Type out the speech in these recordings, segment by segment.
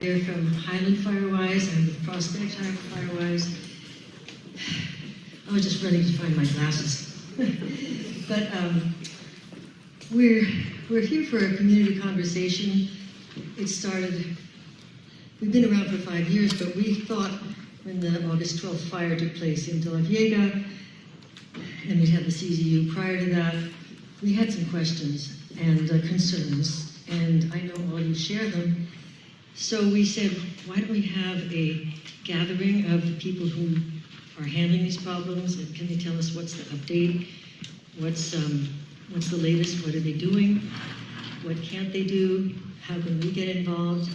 They're from Highland Firewise. I'm with Prospect Firewise. I was just running to find my glasses. But we're here for a community conversation. It started, we've been around for 5 years, but we thought when the August 12th fire took place in Delveaga, and we had the CZU prior to that, we had some questions and concerns, and I know all you share them. So we said, why don't we have a gathering of the people who are handling these problems, and can they tell us what's the update, what's the latest, what are they doing, what can't they do, how can we get involved?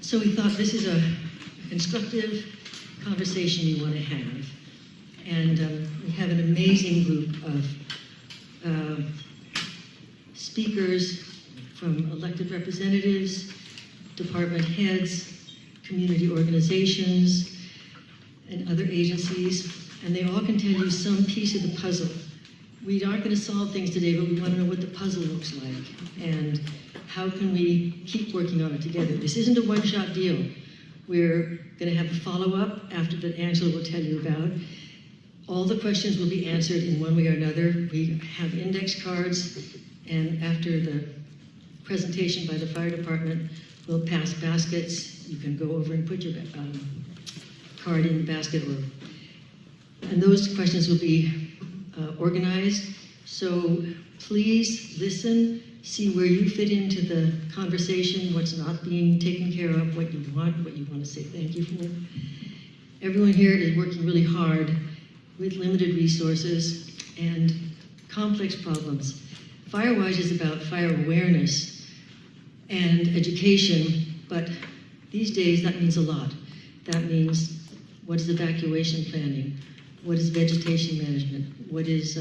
So we thought this is a constructive conversation we want to have. And we have an amazing group of speakers from elected representatives, department heads, community organizations, and other agencies, and they all can tell you some piece of the puzzle. We aren't going to solve things today, but we want to know what the puzzle looks like, and how can we keep working on it together. This isn't a one-shot deal. We're going to have a follow-up after that Angela will tell you about. All the questions will be answered in one way or another. We have index cards, and after the presentation by the fire department, we'll pass baskets. You can go over and put your card in the basket, and those questions will be organized. So please listen, see where you fit into the conversation, what's not being taken care of, what you want to say thank you for. Everyone here is working really hard with limited resources and complex problems. Firewise is about fire awareness and education, but these days that means a lot. That means what is evacuation planning? What is vegetation management? What is,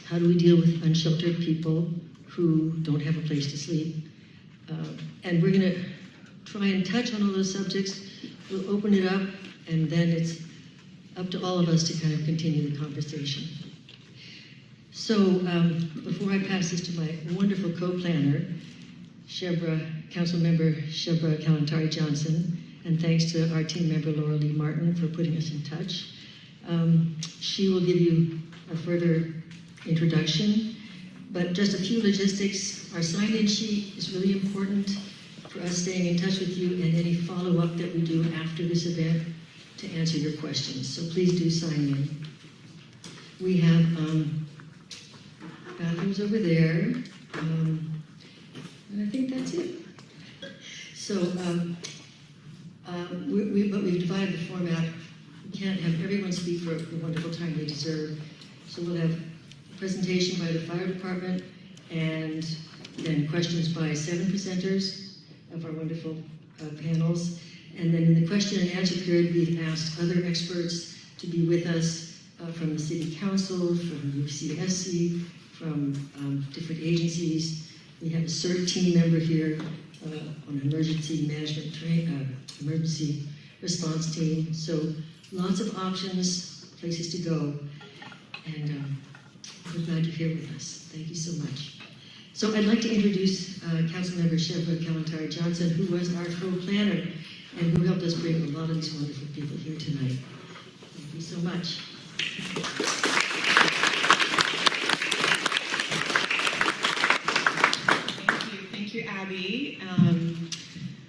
how do we deal with unsheltered people who don't have a place to sleep? And we're gonna try and touch on all those subjects. We'll open it up, and then it's up to all of us to kind of continue the conversation. So before I pass this to my wonderful co-planner, Councilmember Shebra Kalantari-Johnson, and thanks to our team member Laura Lee Martin for putting us in touch. She will give you a further introduction, but just a few logistics. Our sign-in sheet is really important for us staying in touch with you and any follow-up that we do after this event to answer your questions. So please do sign in. We have bathrooms over there, and I think that's it. So, but we've divided the format. We can't have everyone speak for the wonderful time they deserve. So we'll have a presentation by the fire department, and then questions by 7 presenters of our wonderful panels. And then in the question and answer period, we've asked other experts to be with us from the City Council, from UCSC, from different agencies. We have a CERT team member here on emergency management, emergency response team. So lots of options, places to go. And we're glad you're here with us. Thank you so much. So I'd like to introduce Councilmember Shebra Kalantari-Johnson, who was our co-planner and who helped us bring a lot of these wonderful people here tonight. Thank you so much. Thank you, Abby.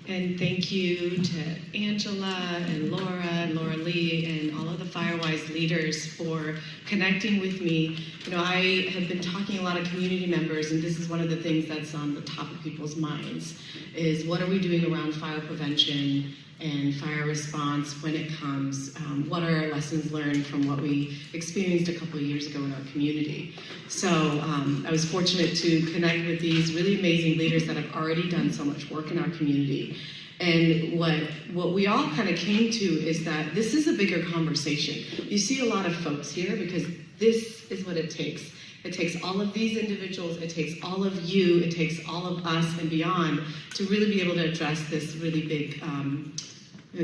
And thank you to Angela and Laura Lee, and all of the Firewise leaders for connecting with me. You know, I have been talking to a lot of community members, and this is one of the things that's on the top of people's minds, is what are we doing around fire prevention and fire response when it comes? What are our lessons learned from what we experienced a couple of years ago in our community? So I was fortunate to connect with these really amazing leaders that have already done so much work in our community. And what we all kind of came to is that this is a bigger conversation. You see a lot of folks here because this is what it takes. It takes all of these individuals, it takes all of you, it takes all of us and beyond to really be able to address this really big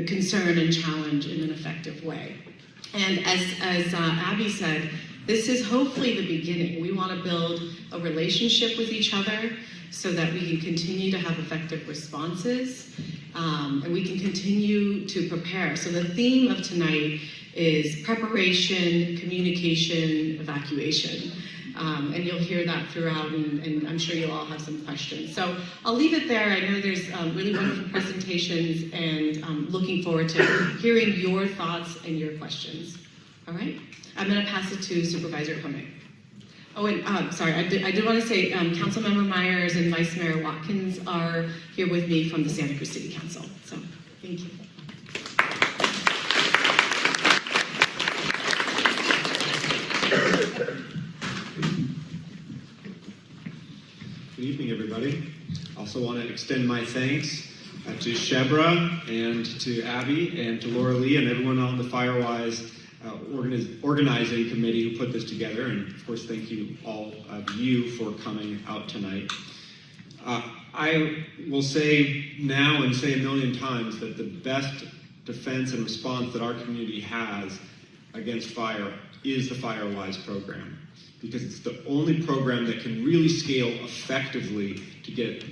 concern and challenge in an effective way. And as Abby said, this is hopefully the beginning. We want to build a relationship with each other so that we can continue to have effective responses, and we can continue to prepare. So the theme of tonight is preparation, communication, evacuation. And you'll hear that throughout, and I'm sure you'll all have some questions. So I'll leave it there. I know there's really wonderful presentations, and I'm looking forward to hearing your thoughts and your questions. All right? I'm going to pass it to Supervisor Koenig. Oh, and sorry, I did want to say Councilmember Myers and Vice Mayor Watkins are here with me from the Santa Cruz City Council. So thank you. Good evening, everybody. Also want to extend my thanks to Shebra and to Abby and to Laura Lee and everyone on the Firewise organizing committee who put this together. And of course, thank you all of you for coming out tonight. I will say now and say a million times that the best defense and response that our community has against fire is the Firewise program, because it's the only program that can really scale effectively to get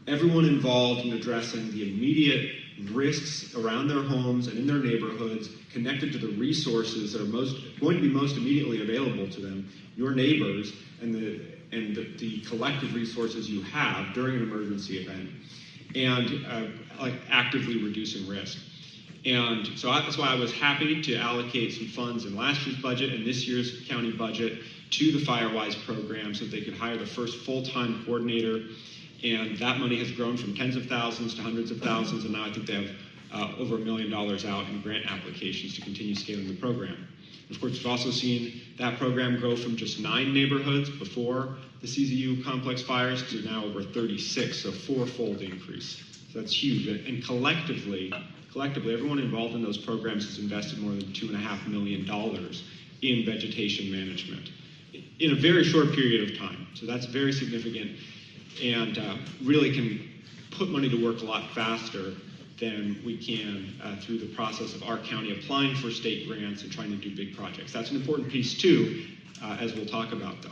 everyone involved in addressing the immediate risks around their homes and in their neighborhoods, connected to the resources that are going to be most immediately available to them, your neighbors, and the collective resources you have during an emergency event, and actively reducing risk. And so that's why I was happy to allocate some funds in last year's budget and this year's county budget to the Firewise program so that they could hire the first full-time coordinator. And that money has grown from tens of thousands to hundreds of thousands, and now I think they have over $1 million out in grant applications to continue scaling the program. Of course, we've also seen that program grow from just 9 neighborhoods before the CZU complex fires to now over 36, so 4-fold increase. So that's huge. And collectively, everyone involved in those programs has invested more than $2.5 million in vegetation management in a very short period of time. So that's very significant, and really can put money to work a lot faster than we can through the process of our county applying for state grants and trying to do big projects. That's an important piece too, as we'll talk about though.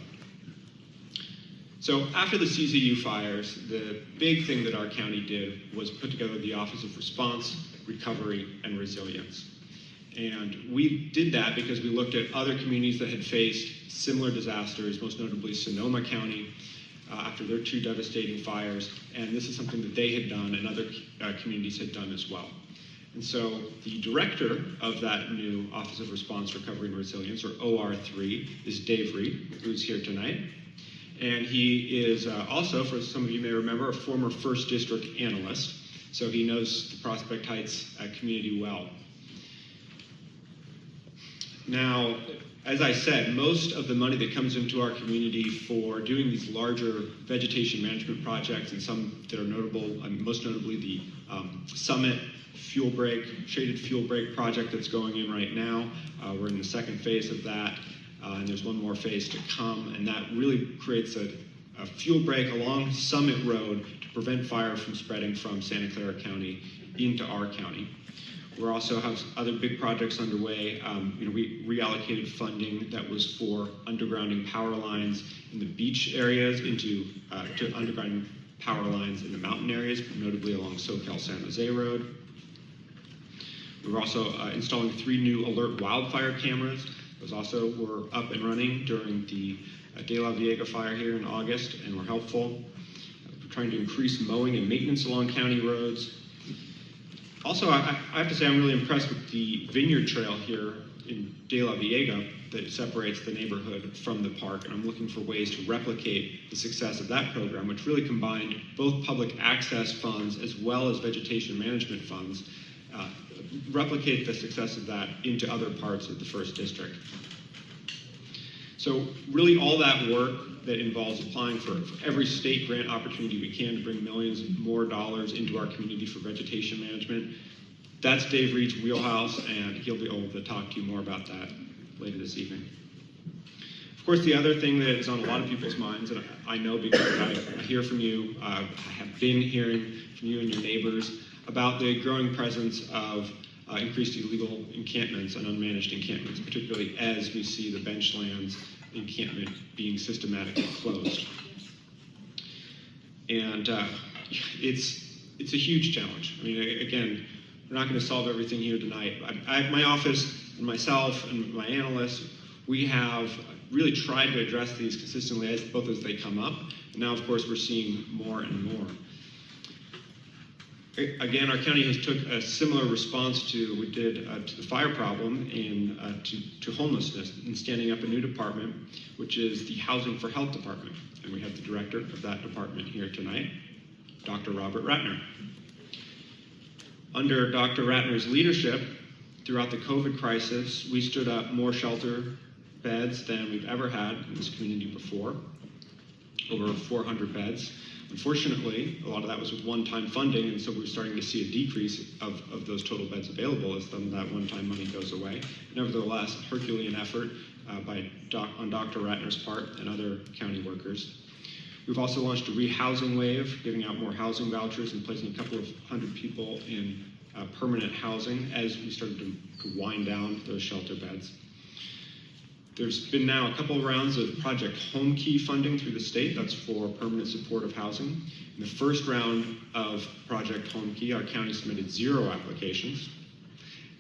So after the CZU fires, the big thing that our county did was put together the Office of Response, Recovery, and Resilience. And we did that because we looked at other communities that had faced similar disasters, most notably Sonoma County, after their 2 devastating fires, and this is something that they had done and other communities had done as well. And so the director of that new Office of Response, Recovery, and Resilience, or OR3, is Dave Reed, who's here tonight. And he is also, for some of you may remember, a former 1st District analyst, so he knows the Prospect Heights community well. Now, as I said, most of the money that comes into our community for doing these larger vegetation management projects, and some that are notable, most notably the Summit fuel break, shaded fuel break project that's going in right now. We're in the 2nd phase of that, and there's one more phase to come, and that really creates a fuel break along Summit Road to prevent fire from spreading from Santa Clara County into our county. We also have other big projects underway. We reallocated funding that was for undergrounding power lines in the beach areas to underground power lines in the mountain areas, notably along SoCal San Jose Road. We were also installing 3 new alert wildfire cameras. Those also were up and running during the Delveaga fire here in August and were helpful. We're trying to increase mowing and maintenance along county roads. Also, I have to say I'm really impressed with the vineyard trail here in Delveaga that separates the neighborhood from the park, and I'm looking for ways to replicate the success of that program, which really combined both public access funds as well as vegetation management funds, replicate the success of that into other parts of the 1st District. So really all that work that involves applying for every state grant opportunity we can to bring millions more dollars into our community for vegetation management, that's Dave Reed's wheelhouse, and he'll be able to talk to you more about that later this evening. Of course, the other thing that is on a lot of people's minds, and I know because I hear from you, I have been hearing from you and your neighbors about the growing presence of increased illegal encampments and unmanaged encampments, particularly as we see the benchlands encampment being systematically closed. And it's a huge challenge. I mean, again, we're not going to solve everything here tonight. My office and myself and my analysts, we have really tried to address these consistently, both as they come up, and now, of course, we're seeing more and more. Again, our county has took a similar response to we did to the fire problem and to homelessness in standing up a new department, which is the Housing for Health Department. And we have the director of that department here tonight, Dr. Robert Ratner. Under Dr. Ratner's leadership, throughout the COVID crisis, we stood up more shelter beds than we've ever had in this community before, over 400 beds. Unfortunately, a lot of that was with one-time funding, and so we're starting to see a decrease of those total beds available as some of that one-time money goes away. Nevertheless, Herculean effort on Dr. Ratner's part and other county workers. We've also launched a rehousing wave, giving out more housing vouchers and placing a couple of hundred people in permanent housing as we started to wind down those shelter beds. There's been now a couple of rounds of Project Home Key funding through the state. That's for permanent supportive housing. In the first round of Project Home Key, our county submitted 0 applications.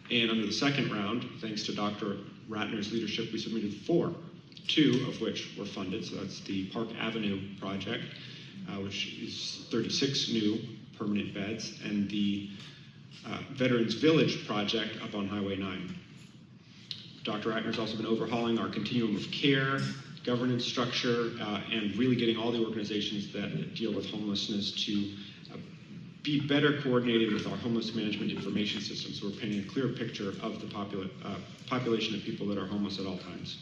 And under the second round, thanks to Dr. Ratner's leadership, we submitted 4, 2 of which were funded. So that's the Park Avenue project, which is 36 new permanent beds, and the Veterans Village project up on Highway 9. Dr. Ratner's also been overhauling our continuum of care, governance structure, and really getting all the organizations that deal with homelessness to be better coordinated with our homeless management information system, so we're painting a clear picture of the population of people that are homeless at all times.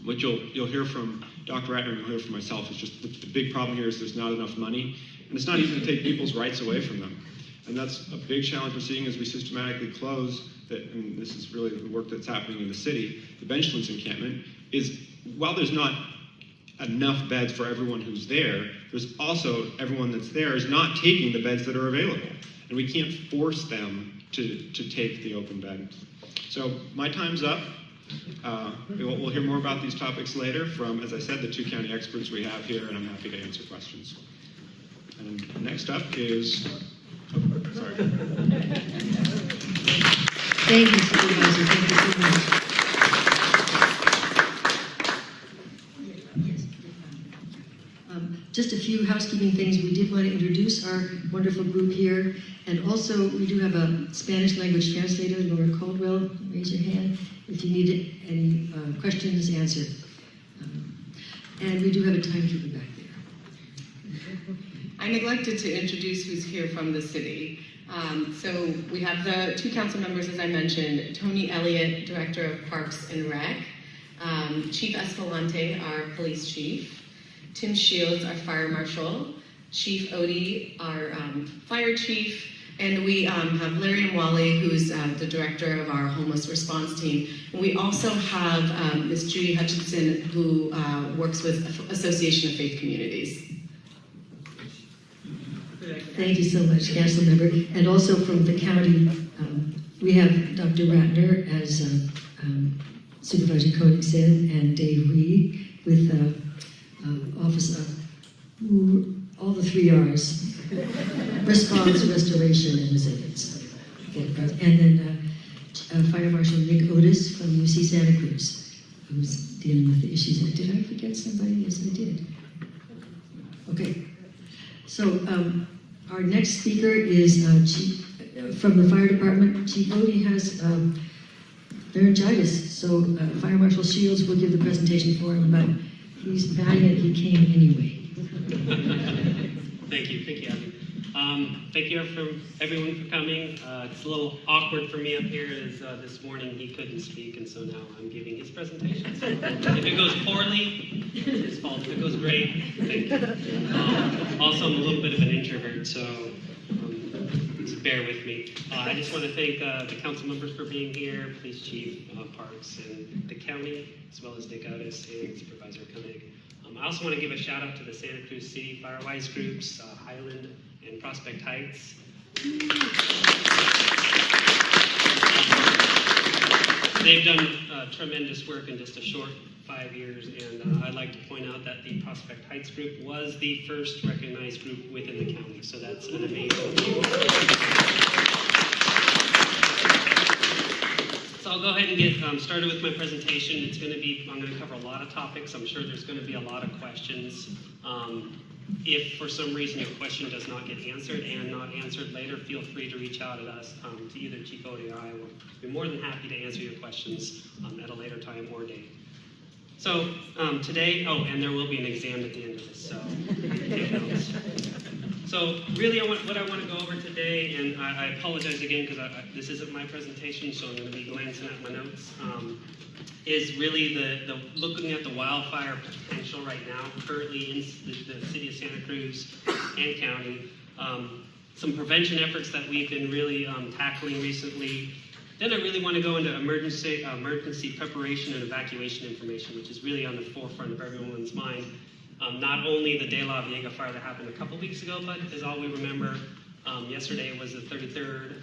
What you'll hear from Dr. Ratner and you'll hear from myself is just the big problem here is there's not enough money, and it's not easy to take people's rights away from them. And that's a big challenge we're seeing as we systematically close that, and this is really the work that's happening in the city, the Benchlands encampment, is while there's not enough beds for everyone who's there, there's also everyone that's there is not taking the beds that are available. And we can't force them to take the open bed. So my time's up. We'll hear more about these topics later from, as I said, the 2 county experts we have here, and I'm happy to answer questions. And next up is, sorry. Thank you, Supervisor. Thank you so much. Yes. Just a few housekeeping things. We did want to introduce our wonderful group here. And also, we do have a Spanish language translator, Laura Caldwell. Raise your hand if you need any questions answered. And we do have a timekeeper back there. I neglected to introduce who's here from the city. So we have the 2 council members, as I mentioned, Tony Elliott, Director of Parks and Rec, Chief Escalante, our police chief, Tim Shields, our fire marshal, Chief Odie, our fire chief, and we have Larry Mwale, who's the director of our homeless response team. And we also have Ms. Judy Hutchinson, who works with Association of Faith Communities. Thank you so much, Council Member. And also from the county, we have Dr. Ratner, as Supervisor Koenig said, and Dave Reed with Office of all the 3 R's: response, restoration, and resilience. And then Fire Marshal Nick Otis from UC Santa Cruz, who's dealing with the issues. Did I forget somebody? Yes, I did. Okay. So our next speaker is from the fire department. Chief Odie has laryngitis, so Fire Marshal Shields will give the presentation for him, but he's valiant, he came anyway. Thank you, Abby. Thank you everyone for coming. It's a little awkward for me up here as this morning he couldn't speak, and so now I'm giving his presentation. So if it goes poorly, it's his fault. If it goes great, thank you. Also, I'm a little bit of an introvert, so just bear with me. I just want to thank the council members for being here, Police Chief, Parks, and the county, as well as Nick Otis and Supervisor Koenig. I also want to give a shout out to the Santa Cruz City Firewise groups, Highland and Prospect Heights. They've done tremendous work in just a short 5 years, and I'd like to point out that the Prospect Heights group was the first recognized group within the county, so that's an amazing thing. So I'll go ahead and get started with my presentation. I'm going to cover a lot of topics. I'm sure there's going to be a lot of questions. If for some reason your question does not get answered and not answered later, feel free to reach out at us to either Chief Odie or I. Will be more than happy to answer your questions at a later time or date. So today, and there will be an exam at the end of this, so take notes. So really what I want to go over today, and I apologize again because this isn't my presentation, so I'm going to be glancing at my notes, is really the looking at the wildfire potential right now, currently in the City of Santa Cruz and County. Some prevention efforts that we've been really tackling recently. Then I really want to go into emergency preparation and evacuation information, which is really on the forefront of everyone's mind. Not only the Delveaga fire that happened a couple weeks ago, but as all we remember, yesterday was the 33rd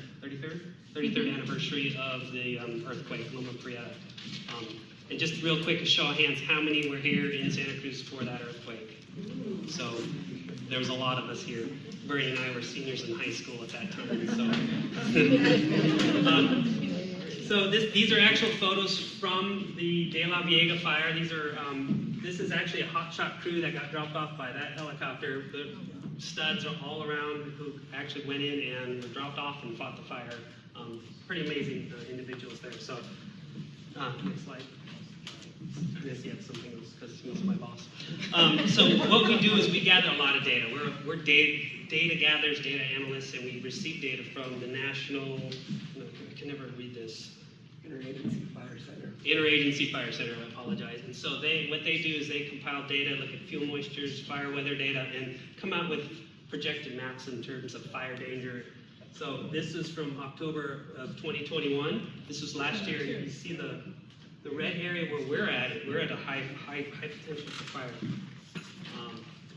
anniversary of the earthquake, Loma Prieta. And just real quick, a show of hands, how many were here in Santa Cruz for that earthquake? So there was a lot of us here. Bernie and I were seniors in high school at that time. So these are actual photos from the Delveaga fire. This is actually a hotshot crew that got dropped off by that helicopter. The studs are all around who actually went in and were dropped off and fought the fire. Pretty amazing individuals there. So next slide. Yes, yeah, something else because he's my boss. So what we do is we gather a lot of data. We're data gatherers, data analysts, and we receive data from the national. I can never read this. Interagency Fire Center. Interagency Fire Center, I apologize. And so what they do is they compile data, look at fuel moistures, fire weather data, and come out with projected maps in terms of fire danger. So this is from October of 2021. This was last year. You see the red area where we're at a high potential for fire.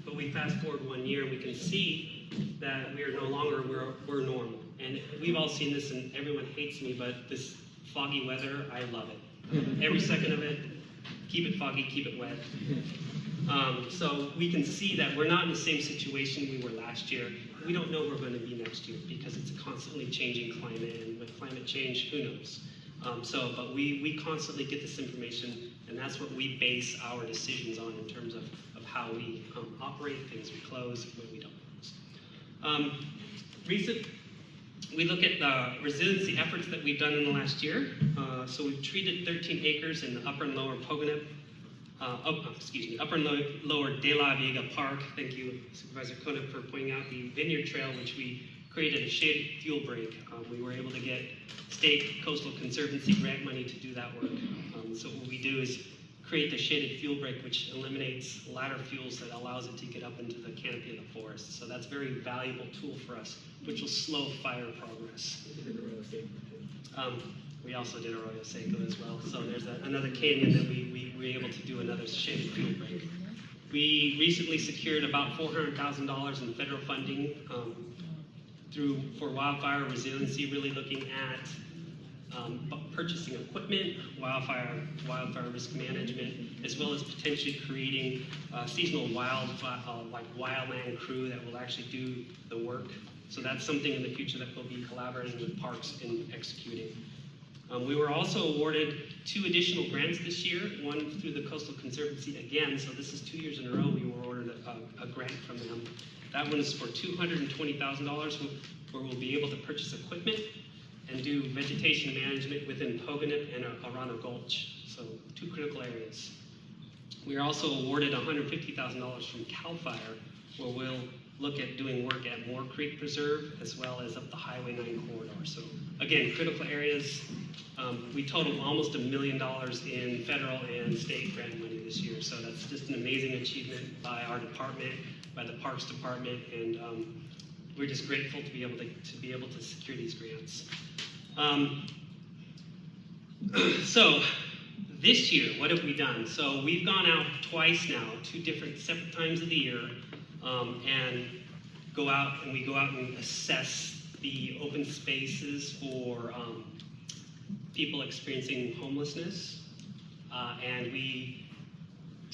But we fast forward 1 year and we can see that we are no longer, we're normal. And we've all seen this, and everyone hates me, but this foggy weather, I love it. Every second of it, keep it foggy, keep it wet. So we can see that we're not in the same situation we were last year. We don't know where we're going to be next year because it's a constantly changing climate, and with climate change, who knows? But we constantly get this information, and that's what we base our decisions on in terms of how we operate, things we close, what we don't close. We look at the resiliency efforts that we've done in the last year. So we've treated 13 acres in the upper and lower Pogonip, upper and lower Delveaga Park. Thank you, Supervisor Konip, for pointing out the Vineyard Trail, which we created a shaded fuel break. We were able to get State Coastal Conservancy grant money to do that work. So what we do is create the shaded fuel break, which eliminates ladder fuels that allows it to get up into the canopy of the forest. So that's a very valuable tool for us, which will slow fire progress. We also did Arroyo Seco as well. So there's another canyon that we were able to do another shaded fuel break. We recently secured about $400,000 in federal funding for wildfire resiliency, really looking at purchasing equipment, wildfire risk management, as well as potentially creating a seasonal wildland crew that will actually do the work. So that's something in the future that we'll be collaborating with parks in executing. We were also awarded 2 additional grants this year, one through the Coastal Conservancy again, so this is 2 years in a row we were awarded a grant from them. That one is for $220,000, where we'll be able to purchase equipment and do vegetation management within Pogonip and Arana Gulch, so 2 critical areas. We are also awarded $150,000 from CAL FIRE, where we'll look at doing work at Moore Creek Preserve as well as up the Highway 9 corridor. So again, critical areas. We totaled almost $1 million in federal and state grant money this year, so that's just an amazing achievement by our department, by the Parks Department, and we're just grateful to be able to secure these grants. So this year, what have we done? So we've gone out twice now, 2 separate times of the year, and we go out and assess the open spaces for people experiencing homelessness, and we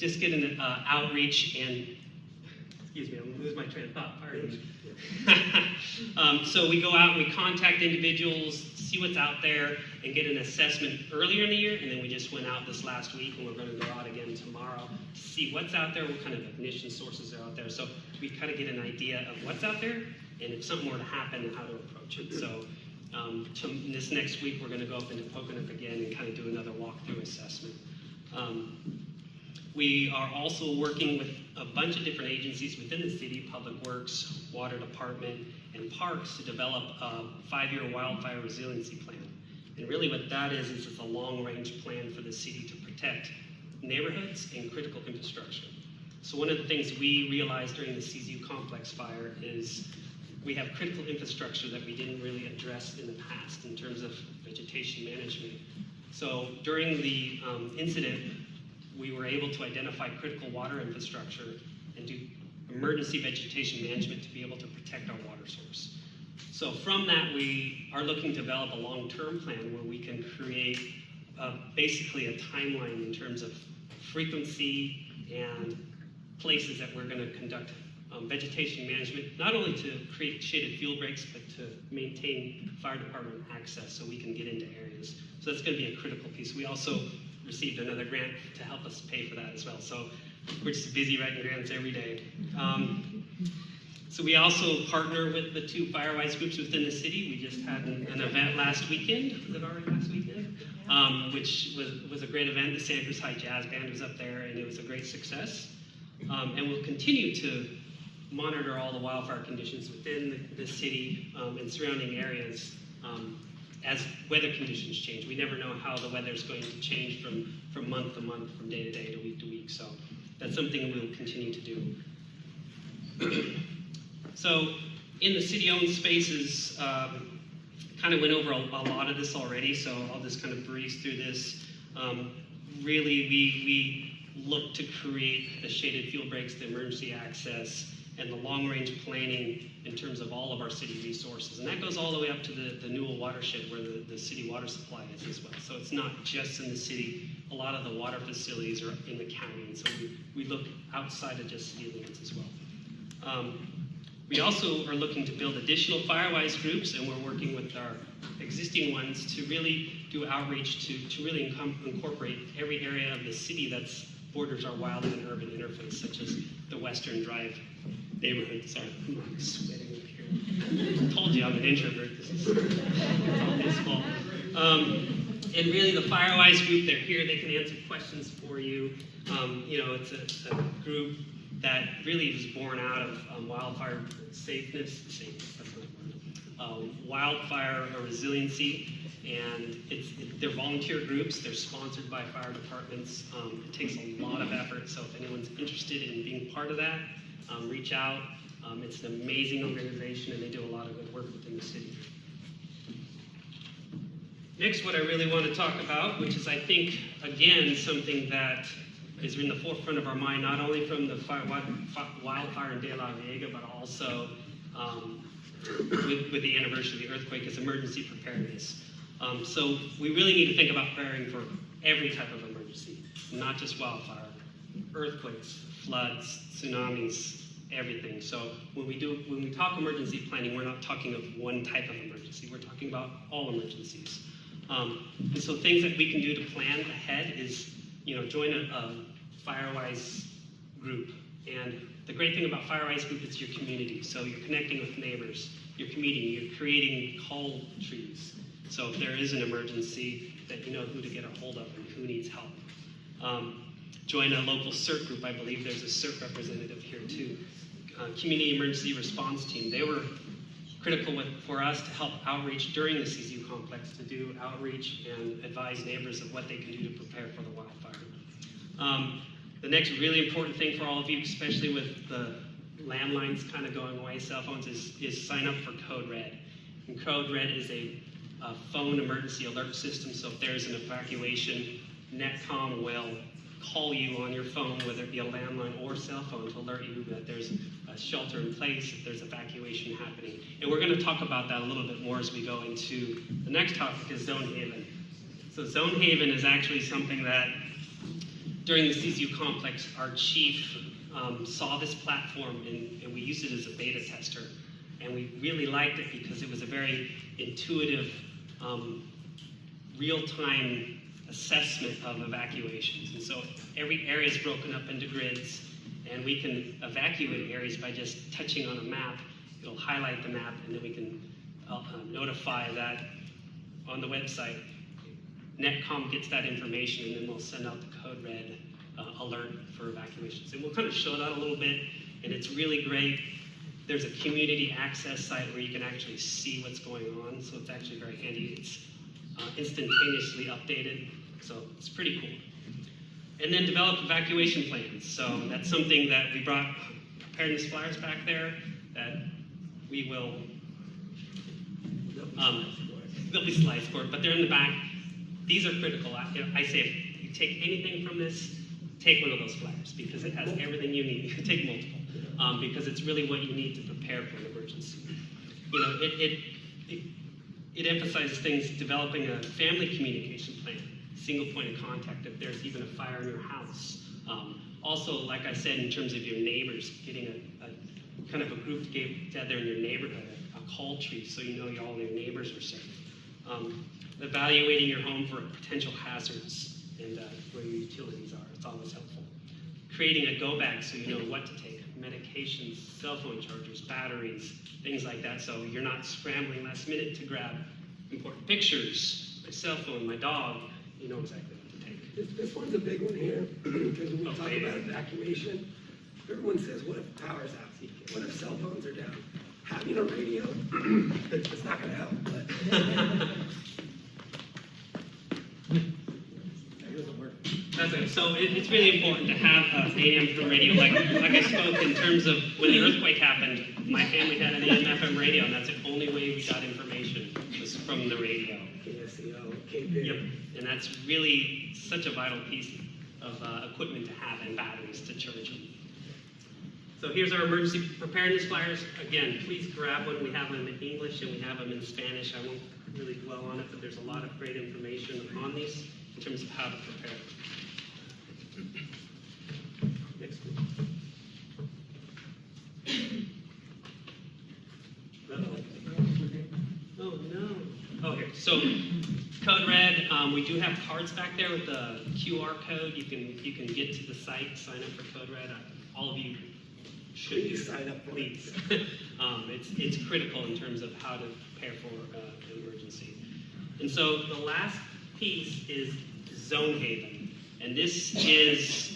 just get an outreach and, excuse me, I'm going to lose my train of thought, pardon me. So we go out and we contact individuals, see what's out there, and get an assessment earlier in the year, and then we just went out this last week, and we're going to go out again tomorrow to see what's out there, what kind of ignition sources are out there. So we kind of get an idea of what's out there, and if something were to happen, how to approach it. So this next week, we're going to go up into Pogonip again and kind of do another walkthrough assessment. We are also working with a bunch of different agencies within the city, Public Works, Water Department, and Parks to develop a 5-year wildfire resiliency plan. And really what that is it's a long-range plan for the city to protect neighborhoods and critical infrastructure. So one of the things we realized during the CZU complex fire is we have critical infrastructure that we didn't really address in the past in terms of vegetation management. So during the incident, we were able to identify critical water infrastructure and do emergency vegetation management to be able to protect our water source. So from that, we are looking to develop a long-term plan where we can create basically a timeline in terms of frequency and places that we're going to conduct vegetation management, not only to create shaded field breaks, but to maintain fire department access so we can get into areas. So that's going to be a critical piece. We also received another grant to help us pay for that as well. So we're just busy writing grants every day. So we also partner with the 2 Firewise groups within the city. We just had an event last weekend. Was it already last weekend? Which was a great event. The Santa Cruz High Jazz Band was up there, and it was a great success. And we'll continue to monitor all the wildfire conditions within the city and surrounding areas as weather conditions change. We never know how the weather is going to change from month to month, from day to day, to week. So that's something we'll continue to do. So in the city-owned spaces, kind of went over a lot of this already, so I'll just kind of breeze through this. Really, we look to create the shaded field breaks, the emergency access, and the long-range planning in terms of all of our city resources. And that goes all the way up to the Newell watershed where the city water supply is as well. So it's not just in the city. A lot of the water facilities are in the county. And so we look outside of just city limits as well. We also are looking to build additional Firewise groups, and we're working with our existing ones to really do outreach to really incorporate every area of the city that's borders our Wildland Urban Interface, such as the Western Drive neighborhood. Sorry, I'm sweating up here. I told you I'm an introvert. This is all his fault. And really, the Firewise group, they're here. They can answer questions for you. It's a group that really was born out of wildfire wildfire resiliency. And they're volunteer groups. They're sponsored by fire departments. It takes a lot of effort. So if anyone's interested in being part of that, reach out. It's an amazing organization, and they do a lot of good work within the city. Next, what I really want to talk about, which is, I think, again, something that is in the forefront of our mind, not only from the wildfire in Delveaga, but also with the anniversary of the earthquake, is emergency preparedness. So we really need to think about preparing for every type of emergency, not just wildfire, earthquakes, floods, tsunamis, everything. So when we talk emergency planning, we're not talking of one type of emergency. We're talking about all emergencies. And so things that we can do to plan ahead is, join a Firewise group. And the great thing about Firewise group is your community. So you're connecting with neighbors, you're commuting, you're creating call trees. So if there is an emergency, that you know who to get a hold of and who needs help. Join a local CERT group. I believe there's a CERT representative here too. Community Emergency Response Team. They were critical for us to help outreach during the CZU complex, to do outreach and advise neighbors of what they can do to prepare for the wildfire. The next really important thing for all of you, especially with the landlines kind of going away, cell phones, is sign up for Code Red. And Code Red is a phone emergency alert system. So if there's an evacuation, Netcom will call you on your phone, whether it be a landline or cell phone, to alert you that there's a shelter in place, if there's evacuation happening. And we're going to talk about that a little bit more as we go into the next topic, is Zone Haven. So Zone Haven is actually something that during the CZU complex, our chief saw this platform and we used it as a beta tester. And we really liked it because it was a very intuitive, real-time assessment of evacuations. And so every area is broken up into grids, and we can evacuate areas by just touching on a map. It'll highlight the map, and then we can notify that on the website. Netcom gets that information, and then we'll send out the code red alert for evacuations. And we'll kind of show that a little bit, and it's really great. There's a community access site where you can actually see what's going on, so it's actually very handy. It's instantaneously updated, so it's pretty cool. And then develop evacuation plans. So that's something that we brought preparedness flyers back there that we will, there'll be slides for it, but they're in the back. These are critical. I say if you take anything from this, take one of those flyers because it has everything you need. You can take multiple because it's really what you need to prepare for an emergency. You know, it emphasizes things, developing a family communication plan, single point of contact if there's even a fire in your house. Also, like I said, in terms of your neighbors, getting a kind of a group together in your neighborhood, a call tree so you know all your neighbors are safe. Evaluating your home for potential hazards and where your utilities are. It's always helpful. Creating a go bag so you know what to take, medications, cell phone chargers, batteries, things like that, so you're not scrambling last minute to grab important pictures, my cell phone, my dog, you know exactly what to take. This one's a big one here, because when we talk about evacuation, everyone says, what if power's out? What if cell phones are down? Having a radio, it's not gonna help, but. That doesn't work. That's it. So it's really important to have AM/FM radio. Like I spoke in terms of when the earthquake happened, my family had an AM/FM radio, and that's the only way we got information was from the radio. KSCO, KBIG. Yep, and that's really such a vital piece of equipment to have and batteries to charge them. So here's our emergency preparedness flyers. Again, please grab one. We have them in English and we have them in Spanish. I won't really dwell on it, but there's a lot of great information on these in terms of how to prepare. Next one. Oh no. Oh, here. So code red. We do have cards back there with the QR code. You can get to the site, sign up for code red. All of you should Please sign up, please. It's critical in terms of how to prepare for an emergency. And so the last piece is zone haven, and this is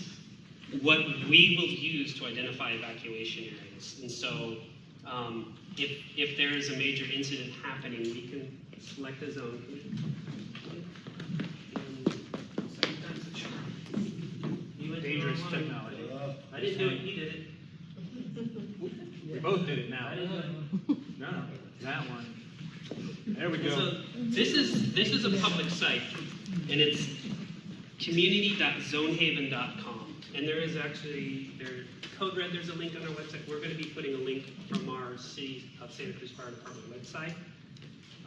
what we will use to identify evacuation areas. And so if there is a major incident happening, we can select a zone. Dangerous technology. I didn't do it, he did it. We both did it now. No, that one. There we go. So this is a public site, and it's community.zonehaven.com. And there is actually code red. There's a link on our website. We're going to be putting a link from our City of Santa Cruz Fire Department website,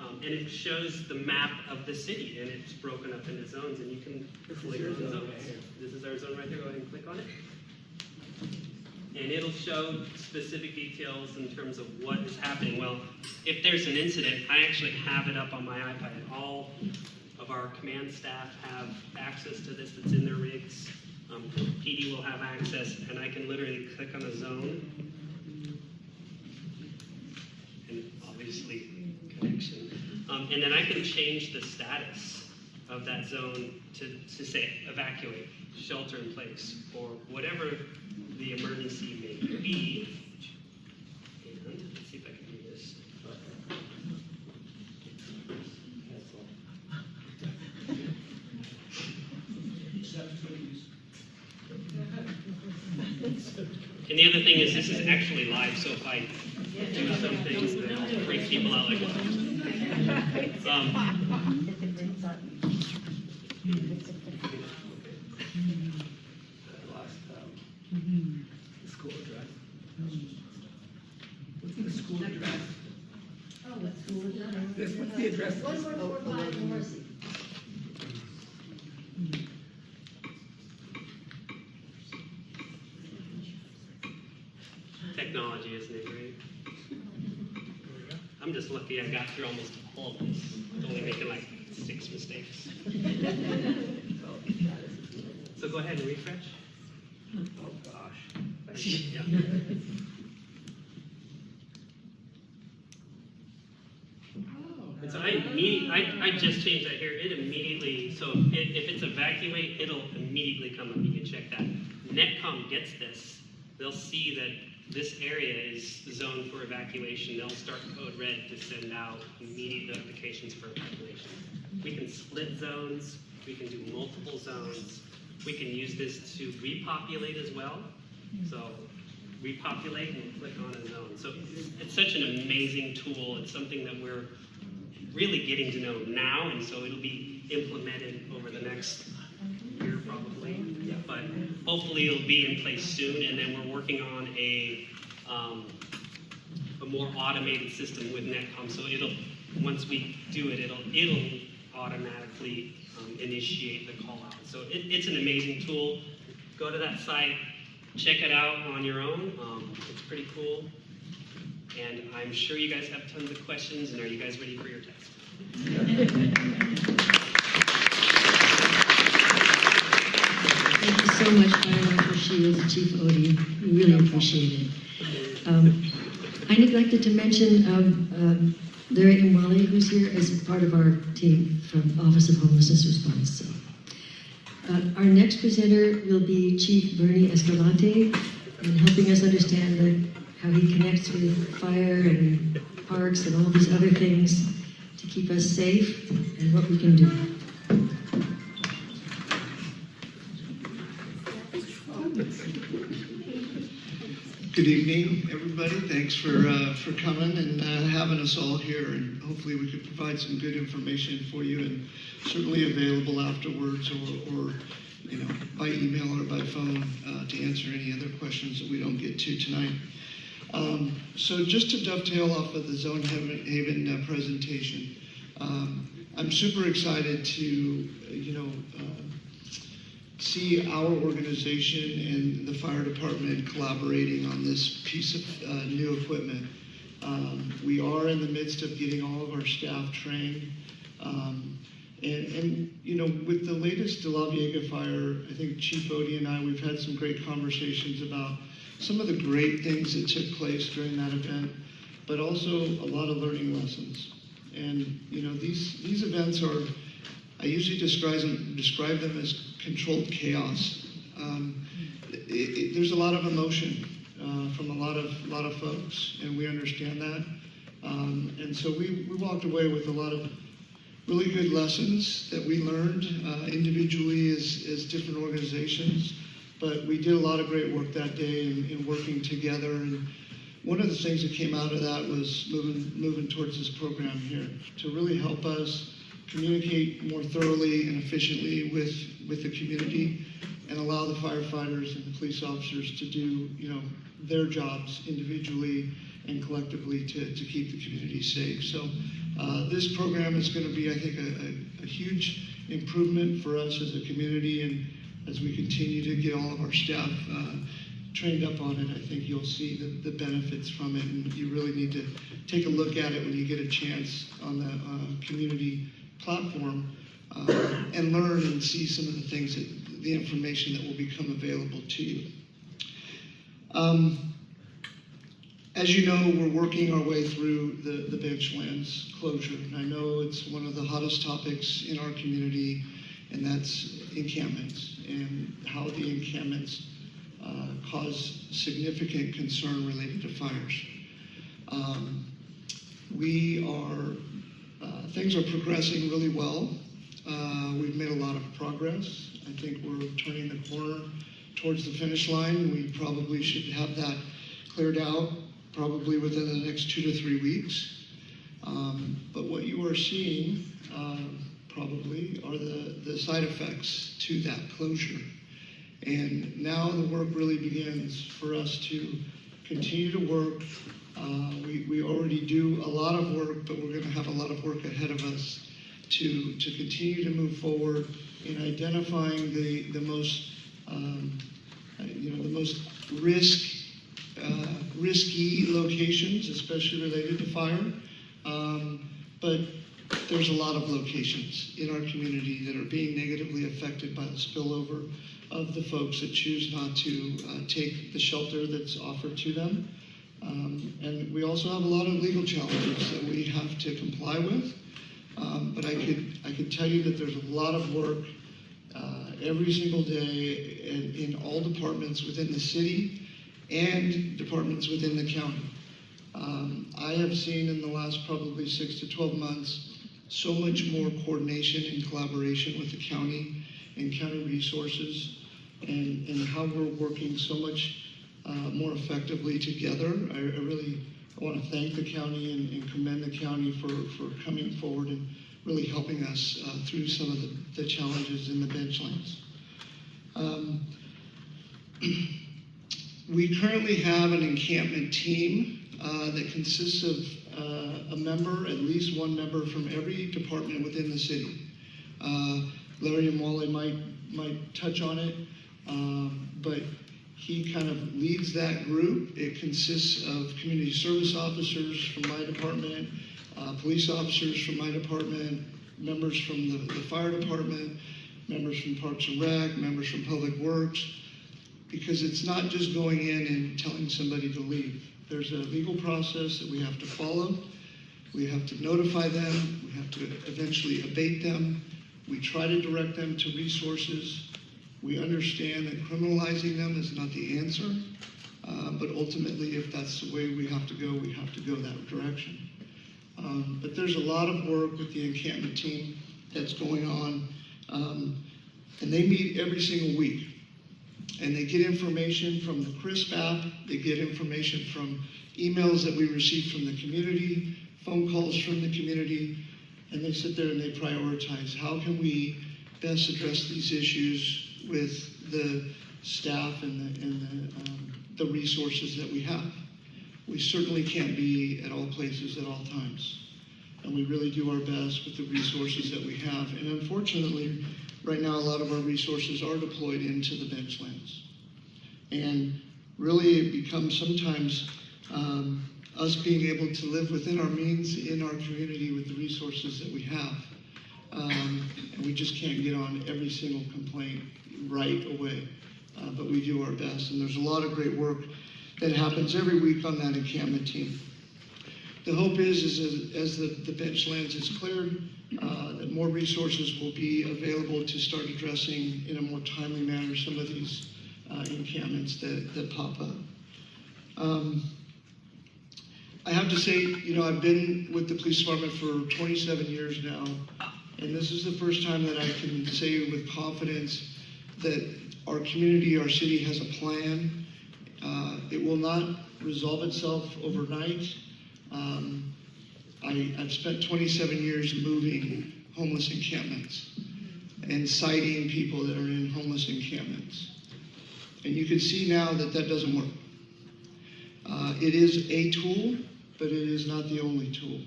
and it shows the map of the city, and it's broken up into zones, and you can click on the zones. This is our zone right there. Go ahead and click on it. And it'll show specific details in terms of what is happening. Well, if there's an incident, I actually have it up on my iPad. All of our command staff have access to this. That's in their rigs. PD will have access, and I can literally click on a zone. And obviously, connection. And then I can change the status of that zone to say evacuate, shelter in place, or whatever the emergency may be. And let's see if I can do this. And the other thing is this is actually live, so if I do something that freaks people out like The school address. What's the school address? Oh, what school is that? What's the address? 1445 Morrissey. lucky I got through almost all of this, with only making like 6 mistakes. So go ahead and refresh. Oh, gosh. Yeah. And so I just changed that here. It immediately, so if it's evacuate, it'll immediately come up. You can check that. Netcom gets this. They'll see that this area is zoned for evacuation. They'll start code red to send out immediate notifications for evacuation. We can split zones. We can do multiple zones. We can use this to repopulate as well. So repopulate and click on a zone. So it's such an amazing tool. It's something that we're really getting to know now, and so it'll be implemented over the next year probably. But hopefully it'll be in place soon, and then we're working on a more automated system with Netcom. So it'll, once we do it, it'll automatically initiate the call out. So it's an amazing tool. Go to that site, check it out on your own. It's pretty cool. And I'm sure you guys have tons of questions, and are you guys ready for your test? Thank you so much, Fire Marshal Shields, Chief Odie. We really appreciate it. I neglected to mention Larry Imwali, who's here as part of our team from Office of Homelessness Response. So, our next presenter will be Chief Bernie Escalante, and helping us understand how he connects with fire and parks and all these other things to keep us safe and what we can do. Good evening, everybody. Thanks for coming and having us all here, and hopefully we could provide some good information for you, and certainly available afterwards or you know, by email or by phone to answer any other questions that we don't get to tonight. So just to dovetail off of the Zone Haven presentation, I'm super excited to see our organization and the fire department collaborating on this piece of new equipment. We are in the midst of getting all of our staff trained. And you know, with the latest Delveaga fire, I think Chief Odie and I, we've had some great conversations about some of the great things that took place during that event, but also a lot of learning lessons. And you know, these events are, I usually describe them as controlled chaos. There's a lot of emotion from a lot of folks, and we understand that. And so we walked away with a lot of really good lessons that we learned individually as different organizations. But we did a lot of great work that day in working together. And one of the things that came out of that was moving towards this program here to really help us communicate more thoroughly and efficiently with the community and allow the firefighters and the police officers to do, you know, their jobs individually and collectively to keep the community safe. So this program is going to be, I think, a huge improvement for us as a community, and as we continue to get all of our staff trained up on it, I think you'll see the benefits from it, and you really need to take a look at it when you get a chance on the community platform and learn and see some of the things the information that will become available to you. As you know, we're working our way through the benchlands closure, and I know it's one of the hottest topics in our community, and that's encampments and how the encampments cause significant concern related to fires. Things are progressing really well. We've made a lot of progress. I think we're turning the corner towards the finish line. We probably should have that cleared out probably within the next 2 to 3 weeks. But what you are seeing probably are the side effects to that closure. And now the work really begins for us to continue to work. We already do a lot of work, but we're going to have a lot of work ahead of us to continue to move forward in identifying the most the most risky locations, especially related to fire, But there's a lot of locations in our community that are being negatively affected by the spillover of the folks that choose not to take the shelter that's offered to them. And we also have a lot of legal challenges that we have to comply with. But I could tell you that there's a lot of work every single day in all departments within the city and departments within the county. I have seen in the last probably 6 to 12 months so much more coordination and collaboration with the county and county resources and how we're working so much more effectively together. I really want to thank the county and commend the county for coming forward and really helping us through some of the challenges in the benchlands. We currently have an encampment team that consists of a member, at least one member from every department within the city. Larry and Wally might touch on it, but he kind of leads that group. It consists of community service officers from my department, police officers from my department, members from the fire department, members from Parks and Rec, members from Public Works, because it's not just going in and telling somebody to leave. There's a legal process that we have to follow. We have to notify them. We have to eventually abate them. We try to direct them to resources. We understand that criminalizing them is not the answer, but ultimately, if that's the way we have to go that direction. But there's a lot of work with the encampment team that's going on, and they meet every single week. And they get information from the CRISP app, they get information from emails that we receive from the community, phone calls from the community, and they sit there and they prioritize how can we best address these issues with the staff and the resources that we have. We certainly can't be at all places at all times, and we really do our best with the resources that we have. And unfortunately, right now, a lot of our resources are deployed into the benchlands. And really, it becomes sometimes us being able to live within our means in our community with the resources that we have. And we just can't get on every single complaint right away, but we do our best. And there's a lot of great work that happens every week on that encampment team. The hope is as the benchlands is cleared, that more resources will be available to start addressing in a more timely manner some of these encampments that pop up. I have to say, I've been with the police department for 27 years now, and this is the first time that I can say with confidence that our community, our city has a plan. It will not resolve itself overnight. I've spent 27 years moving homeless encampments and citing people that are in homeless encampments. And you can see now that doesn't work. It is a tool, but it is not the only tool.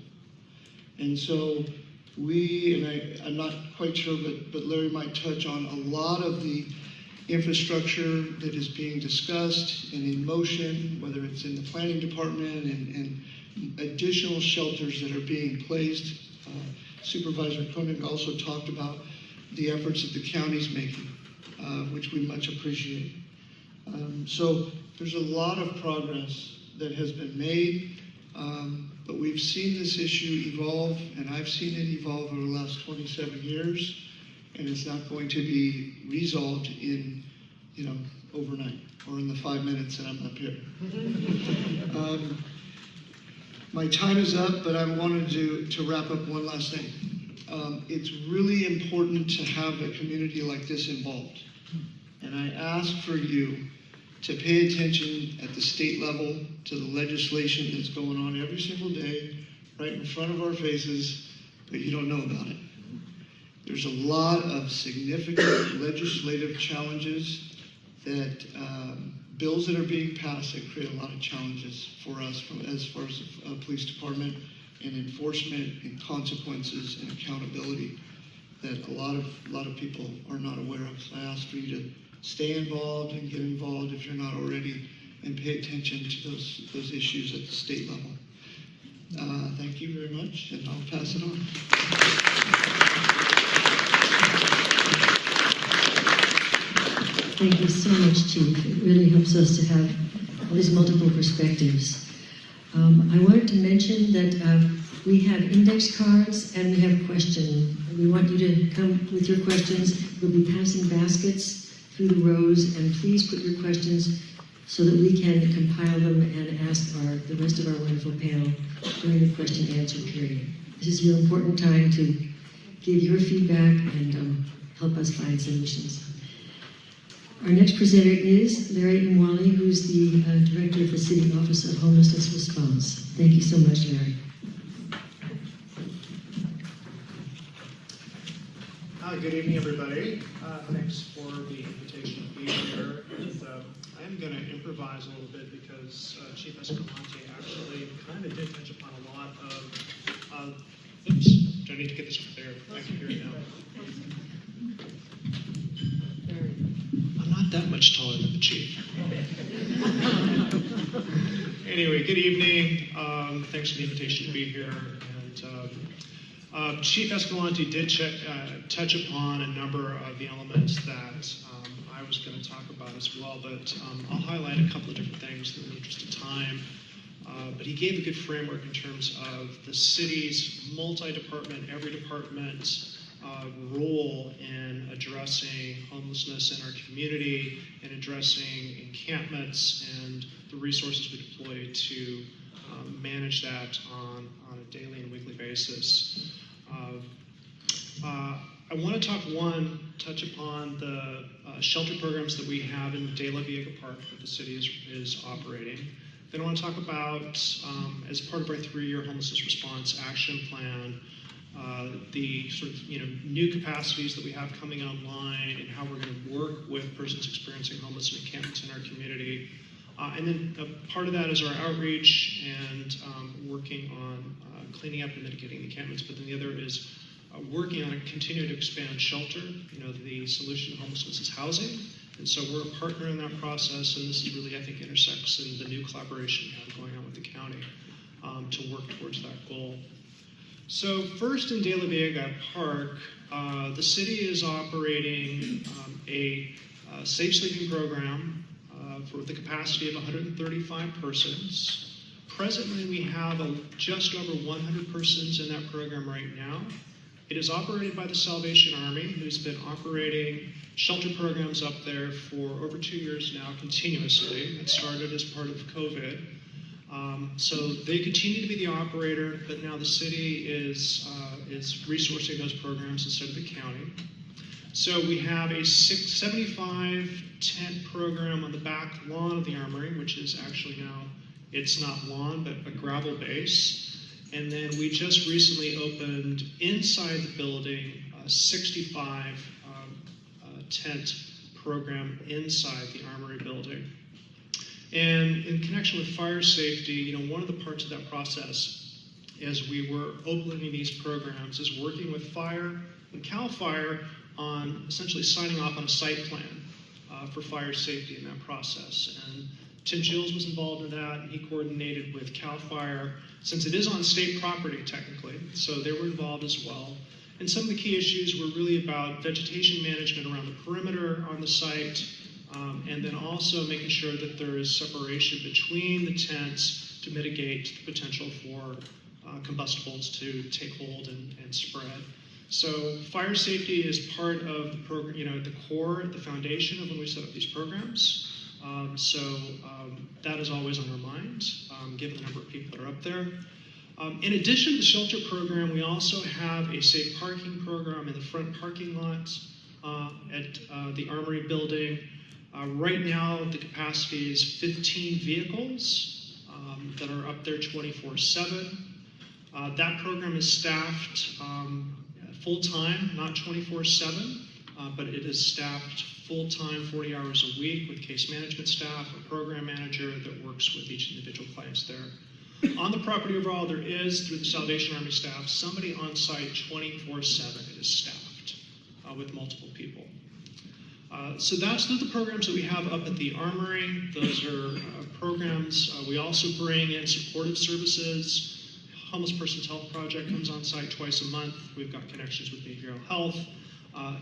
And so I'm not quite sure, but Larry might touch on a lot of the infrastructure that is being discussed and in motion, whether it's in the planning department and additional shelters that are being placed. Supervisor Koenig also talked about the efforts that the county's making, which we much appreciate. So there's a lot of progress that has been made, but we've seen this issue evolve, and I've seen it evolve over the last 27 years, and it's not going to be resolved in, overnight or in the 5 minutes that I'm up here. My time is up, but I wanted to wrap up one last thing. It's really important to have a community like this involved. And I ask for you to pay attention at the state level to the legislation that's going on every single day, right in front of our faces, but you don't know about it. There's a lot of significant legislative challenges that bills that are being passed that create a lot of challenges for us as far as the police department and enforcement and consequences and accountability that a lot of people are not aware of. So I ask for you to stay involved and get involved if you're not already, and pay attention to those issues at the state level. Thank you very much, and I'll pass it on. Thank you so much, Chief. It really helps us to have all these multiple perspectives. I wanted to mention that we have index cards and we have questions. We want you to come with your questions. We'll be passing baskets through the rows, and please put your questions so that we can compile them and ask the rest of our wonderful panel during the question and answer period. This is your important time to give your feedback and help us find solutions. Our next presenter is Larry Mwali, who's the Director of the City Office of Homelessness Response. Thank you so much, Larry. Hi, good evening, everybody. Thanks for the invitation to be here. And, I am going to improvise a little bit because Chief Escalante actually kind of did touch upon a lot of, oops, do I need to get this up there? I can hear it now. I'm not that much taller than the Chief. Anyway, good evening. Thanks for the invitation to be here. And Chief Escalante did touch upon a number of the elements that I was going to talk about as well, but I'll highlight a couple of different things in the interest of time. But he gave a good framework in terms of the city's multi-department, every department role in addressing homelessness in our community and addressing encampments and the resources we deploy to manage that on a daily and weekly basis. I want to touch upon the shelter programs that we have in Delveaga Park that the city is operating. Then I want to talk about, as part of our 3-year homelessness response action plan, the sort of new capacities that we have coming online and how we're going to work with persons experiencing homelessness encampments in our community. And then part of that is our outreach and working on cleaning up and mitigating encampments, but then the other is working on a continue to expand shelter. The solution to homelessness is housing, and so we're a partner in that process, and this is really, I think, intersects in the new collaboration we have going on with the county to work towards that goal. So first in Delveaga Park, the city is operating a safe sleeping program for the capacity of 135 persons. Presently, we have just over 100 persons in that program right now. It is operated by the Salvation Army, who's been operating shelter programs up there for over 2 years now continuously. It started as part of COVID. So they continue to be the operator, but now the city is resourcing those programs instead of the county. So we have a 75 tent program on the back lawn of the Armory, which is actually now, it's not lawn, but a gravel base. And then we just recently opened inside the building a 65 tent program inside the Armory building. And in connection with fire safety, one of the parts of that process as we were opening these programs is working with fire and CAL FIRE on essentially signing off on a site plan for fire safety in that process. And Tim Gilles was involved in that, and he coordinated with CAL FIRE, since it is on state property technically, so they were involved as well. And some of the key issues were really about vegetation management around the perimeter on the site, and then also making sure that there is separation between the tents to mitigate the potential for combustibles to take hold and spread. So fire safety is part of the program, the core, the foundation of when we set up these programs. That is always on our minds, given the number of people that are up there. In addition to the shelter program, we also have a safe parking program in the front parking lot at the Armory building. Right now, the capacity is 15 vehicles that are up there 24/7. That program is staffed full-time, not 24/7, but it is staffed full-time, 40 hours a week with case management staff, a program manager that works with each individual clients there. On the property overall, there is, through the Salvation Army staff, somebody on site 24/7. It is staffed with multiple people. So those are the programs that we have up at the Armory. Those are programs. We also bring in supportive services, Homeless Persons Health Project comes on site twice a month. We've got connections with behavioral health,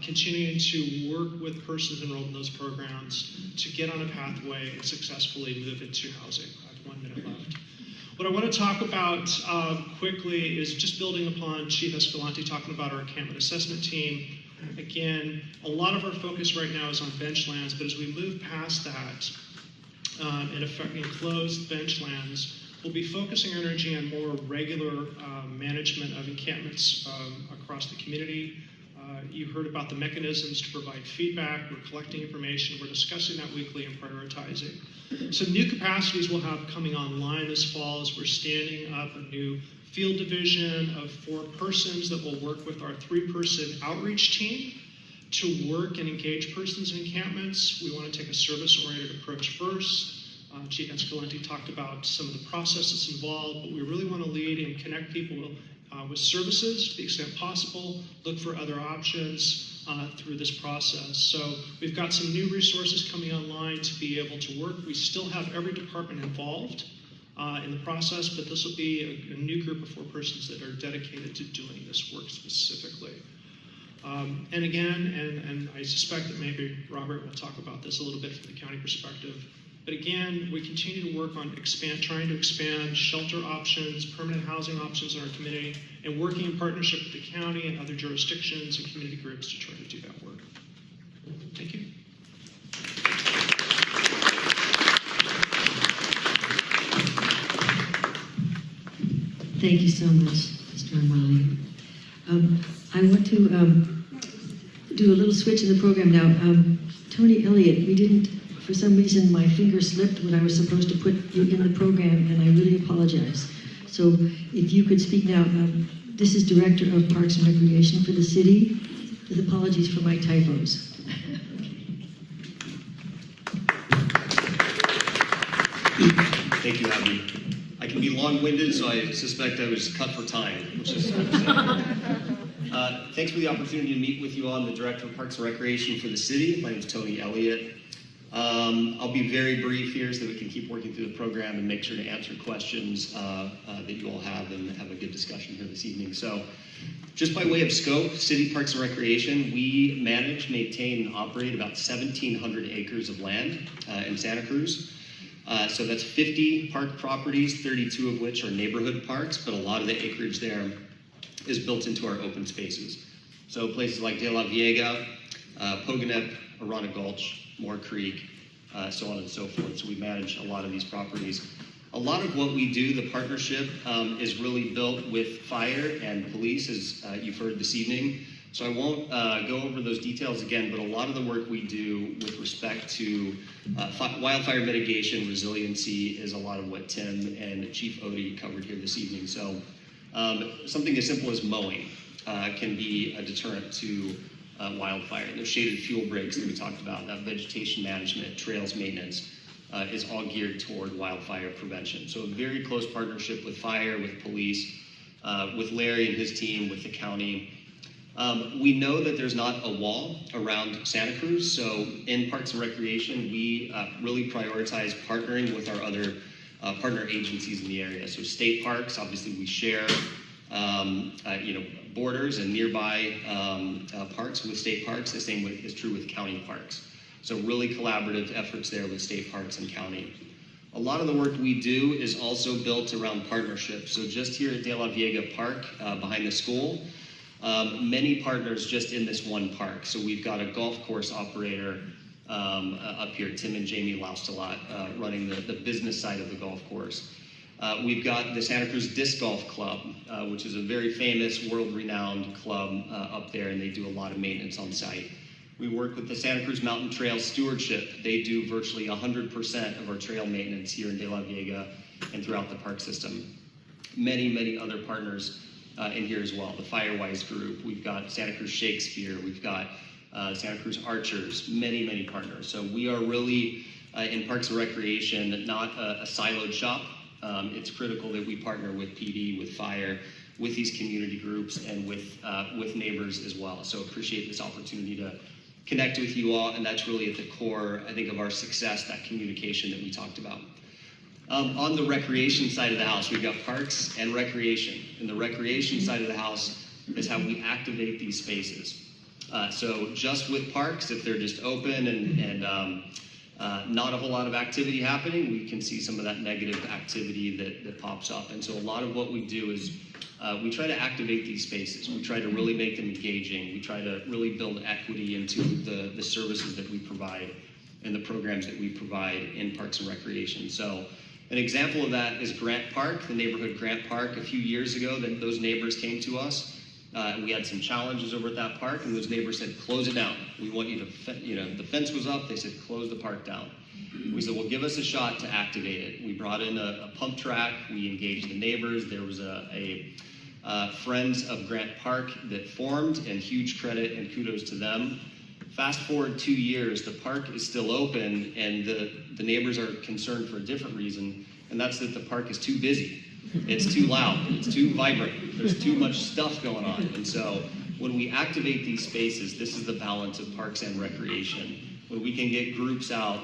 continuing to work with persons enrolled in those programs to get on a pathway and successfully move into housing. I have 1 minute left. What I want to talk about quickly is just building upon Chief Escalante talking about our encampment assessment team. Again, a lot of our focus right now is on bench lands, but as we move past that and affecting closed bench lands, we'll be focusing our energy on more regular management of encampments across the community. You heard about the mechanisms to provide feedback. We're collecting information. We're discussing that weekly and prioritizing. Some new capacities we'll have coming online this fall is we're standing up a new field division of 4 persons that will work with our 3-person outreach team to work and engage persons in encampments. We want to take a service-oriented approach first. Chief Escalante talked about some of the processes involved, but we really want to lead and connect people with services to the extent possible, look for other options through this process. So we've got some new resources coming online to be able to work. We still have every department involved in the process, but this will be a new group of 4 persons that are dedicated to doing this work specifically. And again, and I suspect that maybe Robert will talk about this a little bit from the county perspective, but again, we continue to work on trying to expand shelter options, permanent housing options in our community, and working in partnership with the county and other jurisdictions and community groups to try to do that work. Thank you. Thank you so much, Mr. Armani. I want to do a little switch in the program now. Tony Elliott, we didn't, for some reason, my finger slipped when I was supposed to put you in the program, and I really apologize. So if you could speak now. This is Director of Parks and Recreation for the city, with apologies for my typos. Thank you, Abby. I can be long-winded, so I suspect I was cut for time, which is thanks for the opportunity to meet with you all. I'm the Director of Parks and Recreation for the city. My name is Tony Elliott. I'll be very brief here so that we can keep working through the program and make sure to answer questions that you all have and have a good discussion here this evening. So just by way of scope, City Parks and Recreation, we manage, maintain, and operate about 1,700 acres of land in Santa Cruz. So that's 50 park properties, 32 of which are neighborhood parks, but a lot of the acreage there is built into our open spaces. So places like Delveaga, Pogonip, Arana Gulch, Moore Creek, so on and so forth. So we manage a lot of these properties. A lot of what we do, the partnership, is really built with fire and police, as you've heard this evening. So I won't go over those details again, but a lot of the work we do with respect to wildfire mitigation, resiliency, is a lot of what Tim and Chief Odie covered here this evening. So something as simple as mowing can be a deterrent to wildfire. And those shaded fuel breaks that we talked about, that vegetation management, trails maintenance, is all geared toward wildfire prevention. So a very close partnership with fire, with police, with Larry and his team, with the county. We know that there's not a wall around Santa Cruz, so in Parks and Recreation, we really prioritize partnering with our other partner agencies in the area. So state parks, obviously we share borders and nearby parks with state parks. The same is true with county parks. So really collaborative efforts there with state parks and county. A lot of the work we do is also built around partnerships. So just here at Delveaga Park, behind the school, many partners just in this one park. So we've got a golf course operator up here, Tim and Jamie Laustalot, running the business side of the golf course. We've got the Santa Cruz Disc Golf Club, which is a very famous, world-renowned club up there, and they do a lot of maintenance on site. We work with the Santa Cruz Mountain Trail Stewardship. They do virtually 100% of our trail maintenance here in Delveaga and throughout the park system. Many, many other partners in here as well. The Firewise group, we've got Santa Cruz Shakespeare, we've got Santa Cruz Archers, many, many partners. So we are really, in Parks and Recreation, not a siloed shop. It's critical that we partner with PD, with fire, with these community groups, and with neighbors as well. So appreciate this opportunity to connect with you all, and that's really at the core, I think, of our success, that communication that we talked about. On the recreation side of the house, we've got parks and recreation. And the recreation side of the house is how we activate these spaces. So just with parks, if they're just open and not a whole lot of activity happening, we can see some of that negative activity that pops up. And so a lot of what we do is we try to activate these spaces. We try to really make them engaging. We try to really build equity into the services that we provide and the programs that we provide in Parks and Recreation. So an example of that is Grant Park, the neighborhood Grant Park. A few years ago, those neighbors came to us. We had some challenges over at that park, and those neighbors said, close it down. We want you to, the fence was up. They said, close the park down. We said, well, give us a shot to activate it. We brought in a pump track. We engaged the neighbors. There was a Friends of Grant Park that formed, and huge credit and kudos to them. Fast forward 2 years, the park is still open, and the neighbors are concerned for a different reason, and that's that the park is too busy. It's too loud, it's too vibrant, there's too much stuff going on. And so when we activate these spaces, this is the balance of parks and recreation. When we can get groups out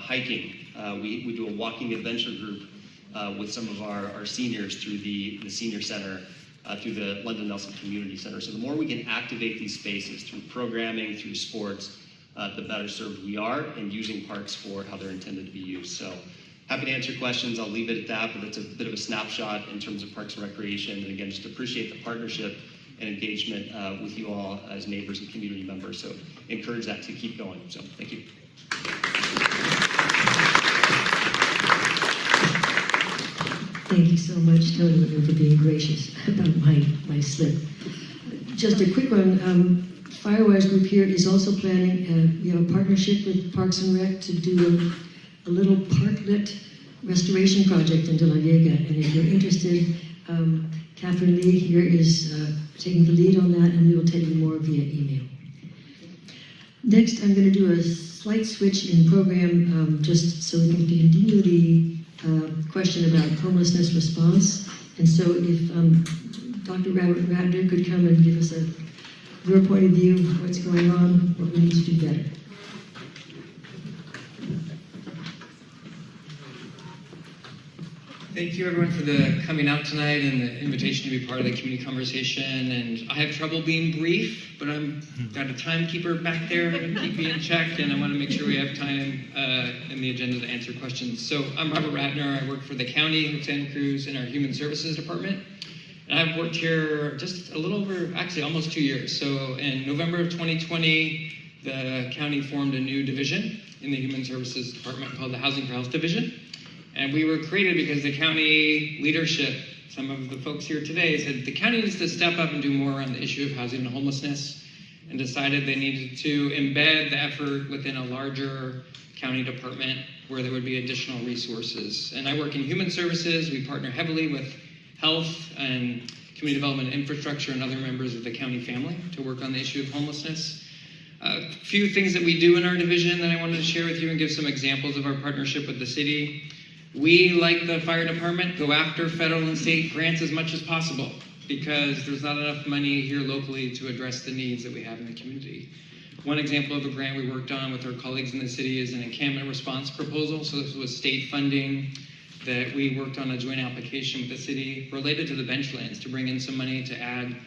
hiking, we do a walking adventure group with some of our seniors through the senior center, through the London Nelson Community Center. So the more we can activate these spaces through programming, through sports, the better served we are in using parks for how they're intended to be used. So happy to answer questions. I'll leave it at that, but it's a bit of a snapshot in terms of Parks and Recreation. And again, just appreciate the partnership and engagement with you all as neighbors and community members. So encourage that to keep going. So thank you. Thank you so much, Tony, for being gracious about my slip. Just a quick one. Firewise Group here is also planning, we have a partnership with Parks and Rec to do a little parklet restoration project in Delveaga. And if you're interested, Catherine Lee here is taking the lead on that, and we will tell you more via email. Next, I'm going to do a slight switch in program just so we can continue the question about homelessness response. And so if Dr. Ratner could come and give us your point of view of what's going on, what we need to do better. Thank you everyone for the coming out tonight and the invitation to be part of the community conversation. And I have trouble being brief, but I've got a timekeeper back there to keep me in check, and I want to make sure we have time in the agenda to answer questions. So I'm Robert Ratner. I work for the County of Santa Cruz in our Human Services Department. And I've worked here just a little over, actually almost 2 years. So in November of 2020, the county formed a new division in the Human Services Department called the Housing for Health Division. And we were created because the county leadership, some of the folks here today, said the county needs to step up and do more on the issue of housing and homelessness, and decided they needed to embed the effort within a larger county department where there would be additional resources. And I work in human services. We partner heavily with health and community development infrastructure and other members of the county family to work on the issue of homelessness. A few things that we do in our division that I wanted to share with you and give some examples of our partnership with the city. We, like the fire department, go after federal and state grants as much as possible because there's not enough money here locally to address the needs that we have in the community. One example of a grant we worked on with our colleagues in the city is an encampment response proposal. So this was state funding that we worked on a joint application with the city related to the benchlands to bring in some money to add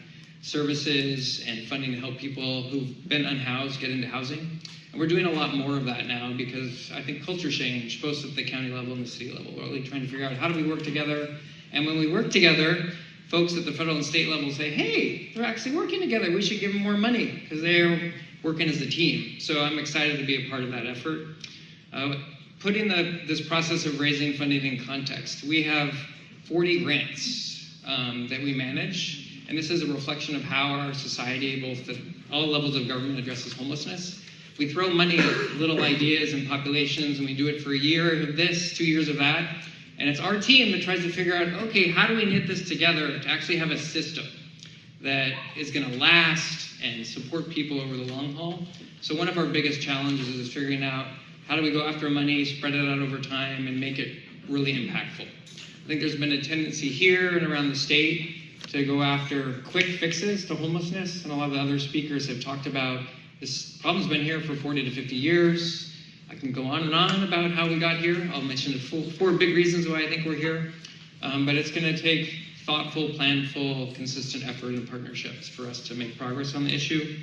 services and funding to help people who've been unhoused get into housing. And we're doing a lot more of that now because I think culture change, both at the county level and the city level. We're really trying to figure out how do we work together. And when we work together, folks at the federal and state level say, hey, they're actually working together. We should give them more money because they're working as a team. So I'm excited to be a part of that effort. Putting this process of raising funding in context, we have 40 grants that we manage. And this is a reflection of how our society, both at all levels of government, addresses homelessness. We throw money at little ideas and populations, and we do it for a year of this, 2 years of that. And it's our team that tries to figure out, okay, how do we knit this together to actually have a system that is going to last and support people over the long haul? So one of our biggest challenges is figuring out how do we go after money, spread it out over time, and make it really impactful. I think there's been a tendency here and around the state to go after quick fixes to homelessness, and a lot of the other speakers have talked about this problem's been here for 40 to 50 years. I can go on and on about how we got here. I'll mention the four big reasons why I think we're here. But it's going to take thoughtful, planful, consistent effort and partnerships for us to make progress on the issue.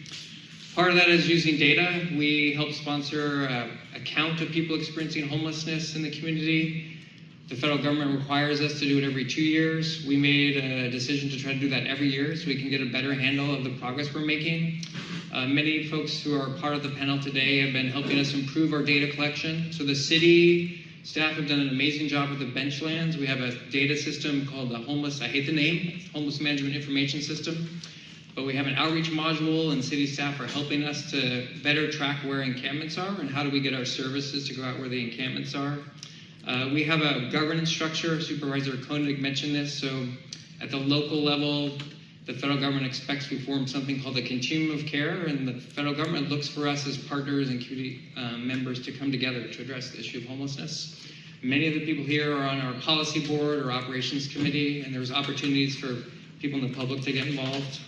Part of that is using data. We help sponsor a count of people experiencing homelessness in the community. The federal government requires us to do it every 2 years. We made a decision to try to do that every year so we can get a better handle of the progress we're making. Many folks who are part of the panel today have been helping us improve our data collection. So the city staff have done an amazing job with the benchlands. We have a data system called the I hate the name, Homeless Management Information System. But we have an outreach module, and city staff are helping us to better track where encampments are and how do we get our services to go out where the encampments are. We have a governance structure. Supervisor Koenig mentioned this. So at the local level, the federal government expects we form something called the continuum of care, and the federal government looks for us as partners and community members to come together to address the issue of homelessness. Many of the people here are on our policy board or operations committee, and there's opportunities for people in the public to get involved.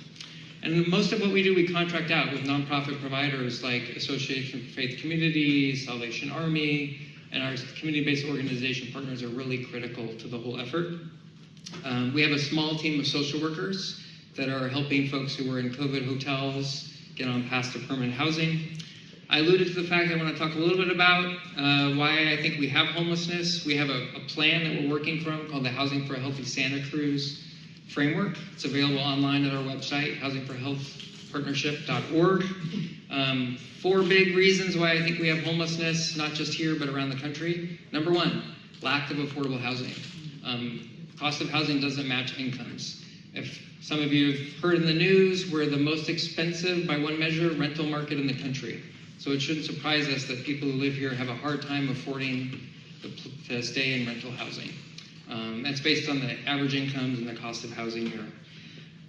And most of what we do, we contract out with nonprofit providers like Association for Faith Communities, Salvation Army, and our community-based organization partners are really critical to the whole effort. We have a small team of social workers that are helping folks who are in COVID hotels get on past to permanent housing. I alluded to the fact that I want to talk a little bit about why I think we have homelessness. We have a plan that we're working from called the Housing for a Healthy Santa Cruz framework. It's available online at our website, housingforhealthpartnership.org. 4 big reasons why I think we have homelessness, not just here, but around the country. Number 1, lack of affordable housing. Cost of housing doesn't match incomes. If some of you have heard in the news, we're the most expensive, by one measure, rental market in the country. So it shouldn't surprise us that people who live here have a hard time affording to stay in rental housing. That's based on the average incomes and the cost of housing here.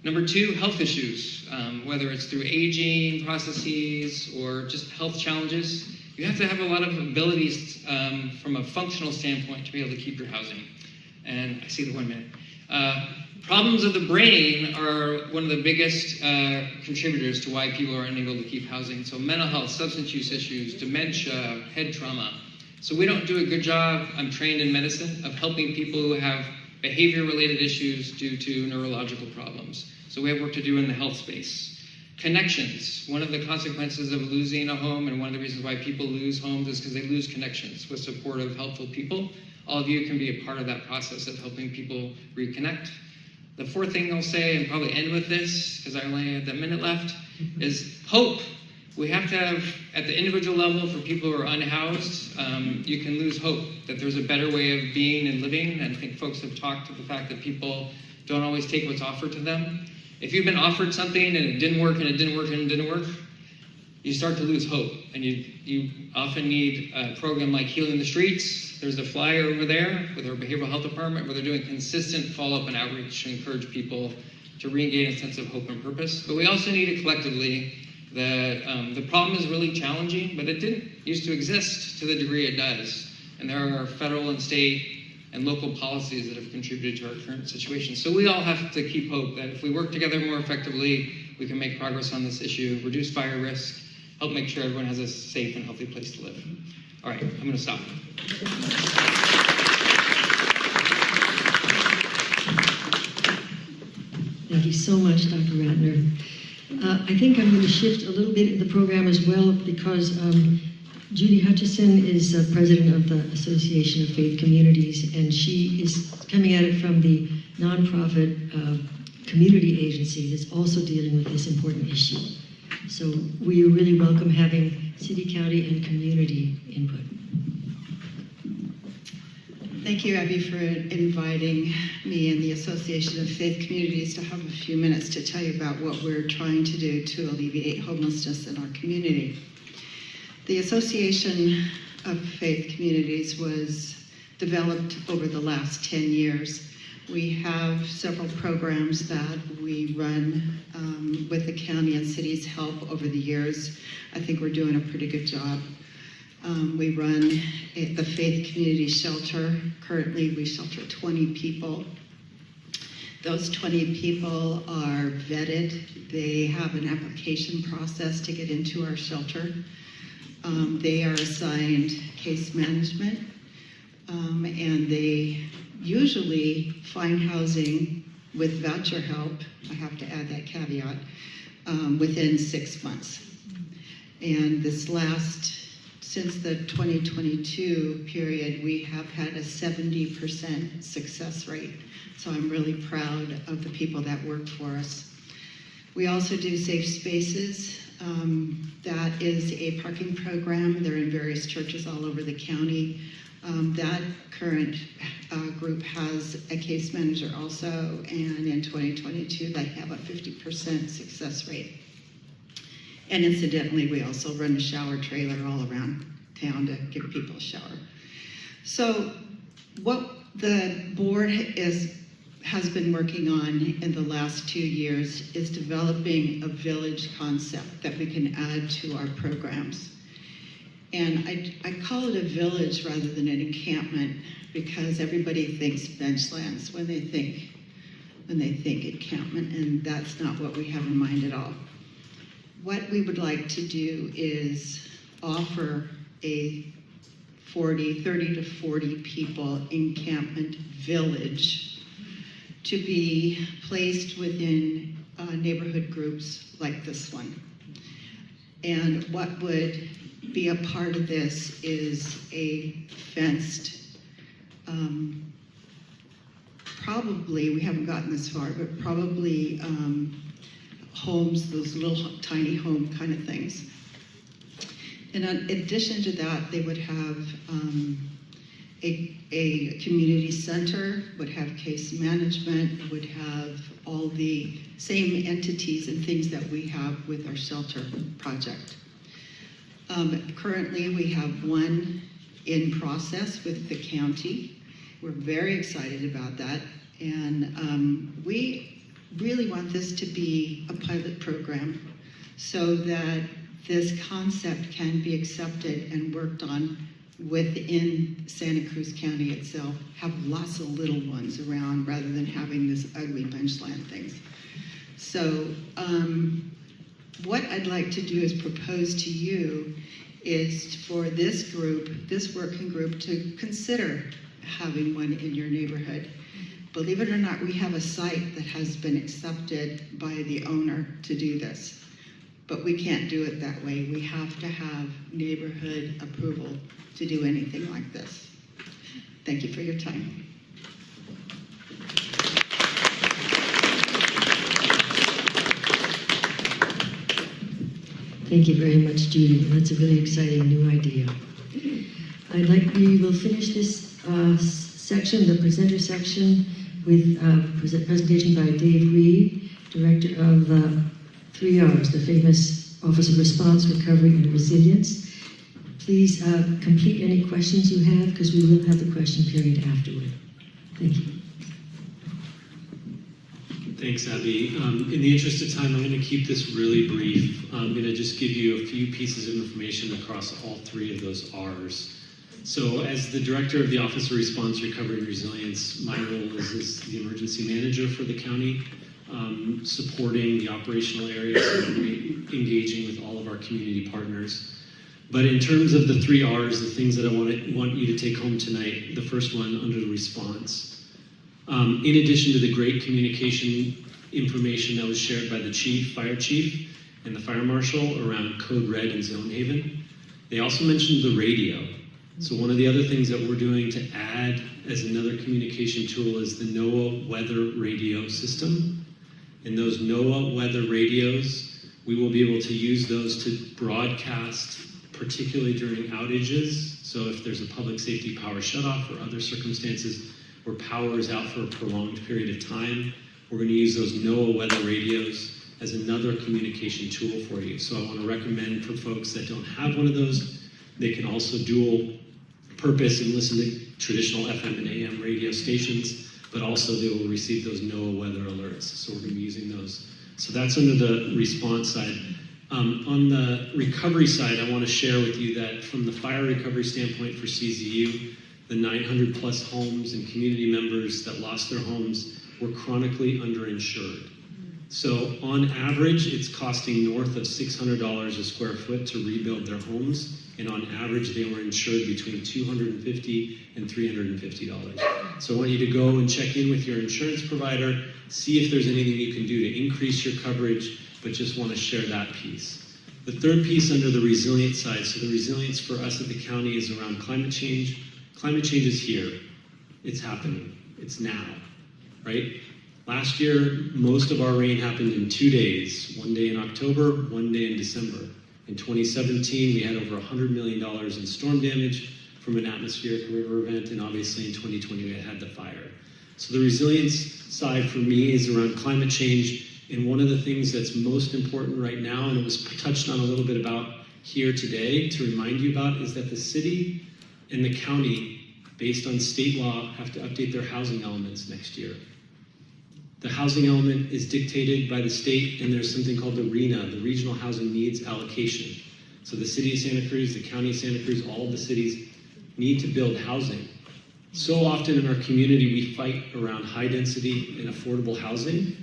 Number 2, health issues, whether it's through aging processes or just health challenges. You have to have a lot of abilities from a functional standpoint to be able to keep your housing. And I see the 1 minute. Problems of the brain are one of the biggest contributors to why people are unable to keep housing. So mental health, substance use issues, dementia, head trauma. So we don't do a good job, I'm trained in medicine, of helping people who have behavior-related issues due to neurological problems. So we have work to do in the health space. Connections. One of the consequences of losing a home, and one of the reasons why people lose homes, is because they lose connections with supportive, helpful people. All of you can be a part of that process of helping people reconnect. The 4th thing I'll say, and probably end with this, because I only have that minute left, is hope. We have to have, at the individual level, for people who are unhoused, you can lose hope that there's a better way of being and living. And I think folks have talked to the fact that people don't always take what's offered to them. If you've been offered something and it didn't work and it didn't work and it didn't work, you start to lose hope. And you often need a program like Healing the Streets. There's a flyer over there with our behavioral health department where they're doing consistent follow-up and outreach to encourage people to regain a sense of hope and purpose. But we also need it collectively. The problem is really challenging, but it didn't used to exist to the degree it does. And there are federal and state and local policies that have contributed to our current situation. So we all have to keep hope that if we work together more effectively, we can make progress on this issue, reduce fire risk, help make sure everyone has a safe and healthy place to live. All right, I'm going to stop. Thank you so much, Dr. Ratner. I think I'm going to shift a little bit in the program as well because Judy Hutchison is president of the Association of Faith Communities, and she is coming at it from the nonprofit community agency that's also dealing with this important issue. So we really welcome having city, county, and community input. Thank you, Abby, for inviting me and the Association of Faith Communities to have a few minutes to tell you about what we're trying to do to alleviate homelessness in our community. The Association of Faith Communities was developed over the last 10 years. We have several programs that we run with the county and city's help over the years. I think we're doing a pretty good job. We run the Faith Community Shelter. Currently, we shelter 20 people. Those 20 people are vetted. They have an application process to get into our shelter. They are assigned case management, and they usually find housing with voucher help, I have to add that caveat, within 6 months. And since the 2022 period, we have had a 70% success rate. So I'm really proud of the people that work for us. We also do safe spaces. That is a parking program. They're in various churches all over the county. That current group has a case manager also, and in 2022 they have a 50% success rate. And incidentally, we also run a shower trailer all around town to give people a shower. So what the board has been working on in the last 2 years is developing a village concept that we can add to our programs. And I call it a village rather than an encampment because everybody thinks benchlands when they think encampment, and that's not what we have in mind at all. What we would like to do is offer a 30 to 40 people encampment village to be placed within neighborhood groups like this one. And what would be a part of this is a fenced, probably, we haven't gotten this far, but probably homes, those little tiny home kind of things. And in addition to that, they would have a community center, would have case management, would have all the same entities and things that we have with our shelter project. Currently, we have one in process with the county. We're very excited about that. And we really want this to be a pilot program so that this concept can be accepted and worked on within Santa Cruz County itself. Have lots of little ones around rather than having this ugly benchland things. So what I'd like to do is propose to you is for this group, this working group, to consider having one in your neighborhood. Believe it or not, we have a site that has been accepted by the owner to do this, but we can't do it that way. We have to have neighborhood approval to do anything like this. Thank you for your time. Thank you very much, Judy. That's a really exciting new idea. We will finish this section, the presenter section, with a presentation by Dave Reed, director of 3Rs, the famous Office of Response, Recovery, and Resilience. Please complete any questions you have, because we will have the question period afterward. Thank you. Thanks, Abby. In the interest of time, I'm going to keep this really brief. I'm going to just give you a few pieces of information across all three of those R's. So as the director of the Office of Response, Recovery, and Resilience, my role is the emergency manager for the county, supporting the operational areas and engaging with all of our community partners. But in terms of the 3 R's, the things that I want you to take home tonight, the first one under the response. In addition to the great communication information that was shared by the chief, fire chief, and the fire marshal around Code Red and Zone Haven, they also mentioned the radio. So one of the other things that we're doing to add as another communication tool is the NOAA weather radio system. And those NOAA weather radios, we will be able to use those to broadcast, particularly during outages. So if there's a public safety power shutoff or other circumstances where power is out for a prolonged period of time, we're going to use those NOAA weather radios as another communication tool for you. So I want to recommend for folks that don't have one of those, they can also dual purpose and listen to traditional FM and AM radio stations, but also they will receive those NOAA weather alerts. So we're going to be using those. So that's under the response side. On the recovery side, I want to share with you that from the fire recovery standpoint for CZU, the 900 plus homes and community members that lost their homes were chronically underinsured. So on average, it's costing north of $600 a square foot to rebuild their homes. And on average, they were insured between $250 and $350. So I want you to go and check in with your insurance provider, see if there's anything you can do to increase your coverage, but just want to share that piece. The third piece under the resilience side, so the resilience for us at the county is around climate change. Climate change is here. It's happening. It's now, right? Last year, most of our rain happened in 2 days, 1 day in October, 1 day in December. In 2017, we had over $100 million in storm damage from an atmospheric river event, and obviously in 2020, we had the fire. So the resilience side for me is around climate change, and one of the things that's most important right now, and it was touched on a little bit about here today to remind you about, is that the city and the county, based on state law, have to update their housing elements next year. The housing element is dictated by the state, and there's something called the RHNA, the Regional Housing Needs Allocation. So the City of Santa Cruz, the County of Santa Cruz, all of the cities need to build housing. So often in our community, we fight around high density and affordable housing.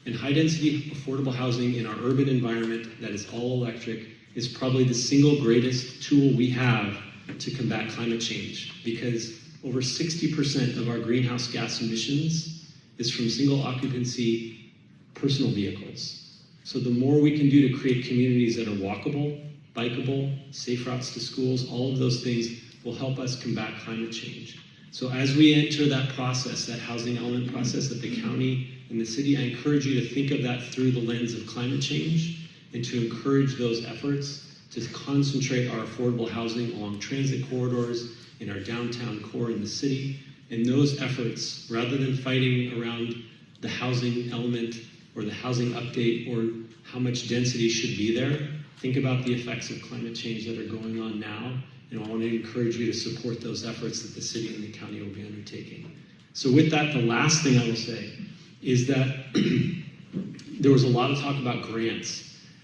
And high density affordable housing in our urban environment that is all electric is probably the single greatest tool we have to combat climate change, because over 60% of our greenhouse gas emissions is from single occupancy personal vehicles. So the more we can do to create communities that are walkable, bikeable, safe routes to schools, all of those things will help us combat climate change. So as we enter that process, that housing element process at the county and the city, I encourage you to think of that through the lens of climate change and to encourage those efforts to concentrate our affordable housing along transit corridors in our downtown core in the city. And those efforts, rather than fighting around the housing element or the housing update or how much density should be there, think about the effects of climate change that are going on now. And I want to encourage you to support those efforts that the city and the county will be undertaking. So with that, the last thing I will say is that there was a lot of talk about grants.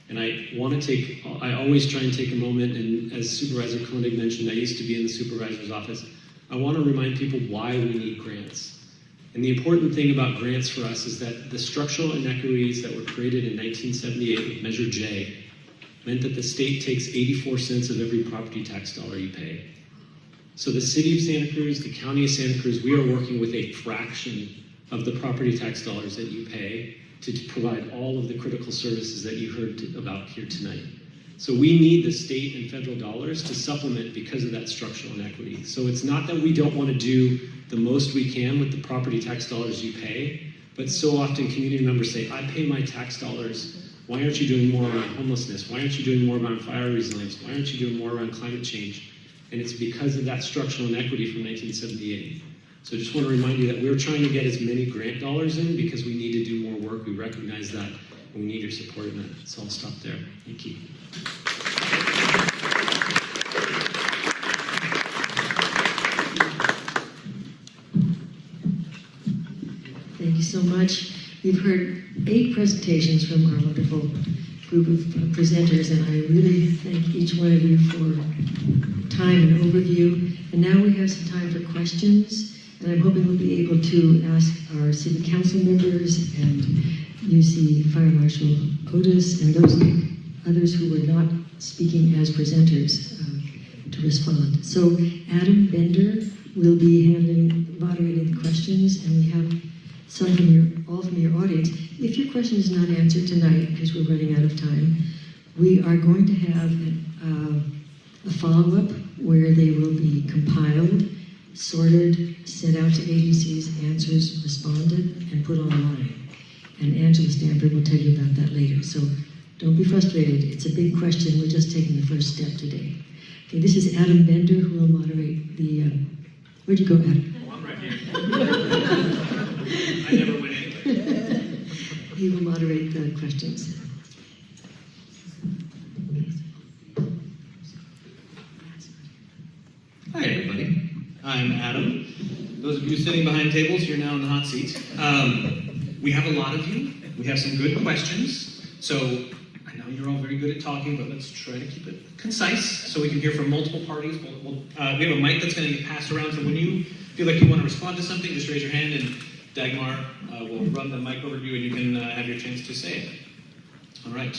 And I always try and take a moment, and as Supervisor Koenig mentioned, I used to be in the supervisor's office. I want to remind people why we need grants. And the important thing about grants for us is that the structural inequities that were created in 1978 with Measure J meant that the state takes 84 cents of every property tax dollar you pay. So the city of Santa Cruz, the county of Santa Cruz, we are working with a fraction of the property tax dollars that you pay to provide all of the critical services that you heard about here tonight. So we need the state and federal dollars to supplement because of that structural inequity. So it's not that we don't want to do the most we can with the property tax dollars you pay, but so often community members say, I pay my tax dollars, why aren't you doing more around homelessness? Why aren't you doing more around fire resilience? Why aren't you doing more around climate change? And it's because of that structural inequity from 1978. So I just want to remind you that we're trying to get as many grant dollars in because we need to do more work. We recognize that, and we need your support in that. So I'll stop there. Thank you. Thank you so much. We've heard 8 presentations from our wonderful group of presenters, and I really thank each one of you for time and overview. And now we have some time for questions, and I'm hoping we'll be able to ask our city council members and UC Fire Marshal Otis and those others who were not speaking as presenters to respond. So Adam Bender will be moderating the questions, and we have some from all from your audience. If your question is not answered tonight, because we're running out of time, we are going to have a follow-up where they will be compiled, sorted, sent out to agencies, answers responded, and put online. And Angela Stanford will tell you about that later. So don't be frustrated. It's a big question. We're just taking the first step today. Okay, this is Adam Bender who will moderate the... where'd you go, Adam? Oh, I'm right here. I never went anywhere. He will moderate the questions. Hi, everybody. I'm Adam. Those of you sitting behind tables, you're now in the hot seat. We have a lot of you. We have some good questions. So I know you're all very good at talking, but let's try to keep it concise so we can hear from multiple parties. We have a mic that's going to get passed around, so when you feel like you want to respond to something, just raise your hand and Dagmar will run the mic over to you and you can have your chance to say it. All right.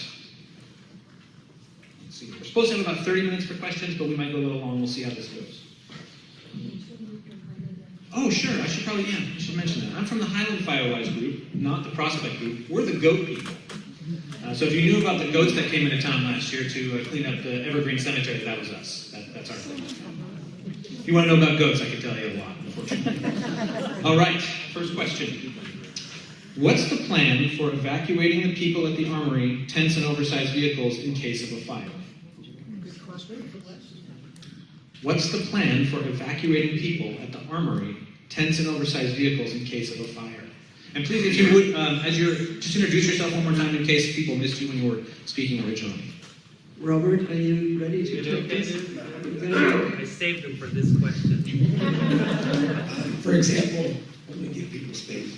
Let's see. We're supposed to have about 30 minutes for questions, but we might go a little long. We'll see how this goes. Oh, sure. I should mention that. I'm from the Highland Firewise group, not the Prospect group. We're the goat people. So if you knew about the goats that came into town last year to clean up the Evergreen cemetery, that was us. That's our thing. If you want to know about goats, I can tell you a lot, unfortunately. All right, first question. What's the plan for evacuating the people at the armory, tents, and oversized vehicles in case of a fire? What's the plan for evacuating people at the armory, tents, and oversized vehicles in case of a fire? And please, if you would, just introduce yourself one more time in case people missed you when you were speaking originally. Robert, are you ready to take this? I saved them for this question. For example, let me give people space.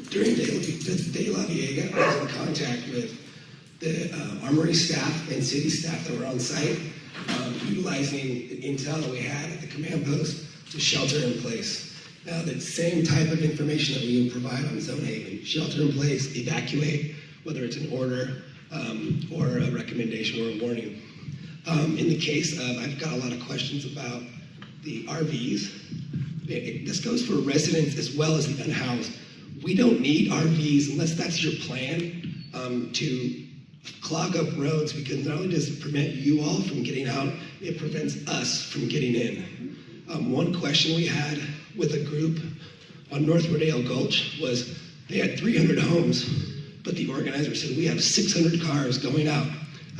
During Delveaga, I was in contact with the armory staff and city staff that were on site, utilizing the intel that we had at the command post to shelter in place. Now, the same type of information that we would provide on Zone Haven, shelter in place, evacuate, whether it's an order or a recommendation or a warning. In the case of, I've got a lot of questions about the RVs. This goes for residents as well as the unhoused. We don't need RVs unless that's your plan to clog up roads, because not only does it prevent you all from getting out, it prevents us from getting in. One question we had with a group on North Rodeo Gulch was they had 300 homes, but the organizer said, we have 600 cars going out.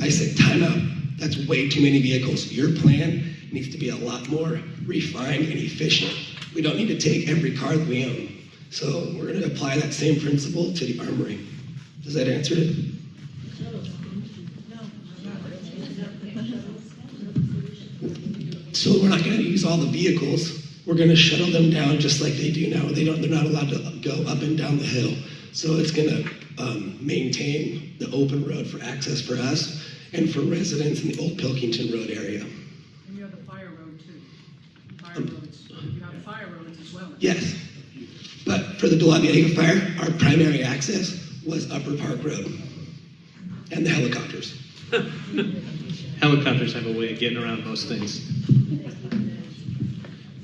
I said, time out. That's way too many vehicles. Your plan needs to be a lot more refined and efficient. We don't need to take every car that we own. So we're going to apply that same principle to the armory. Does that answer it? So we're not going to use all the vehicles. We're going to shuttle them down just like they do now. They're not allowed to go up and down the hill. So it's going to maintain the open road for access for us and for residents in the Old Pilkington Road area. And you have the fire road too. Fire roads. You have fire roads as well. Yes. But for the Delveaga fire, our primary access was Upper Park Road and the helicopters. Helicopters have a way of getting around most things.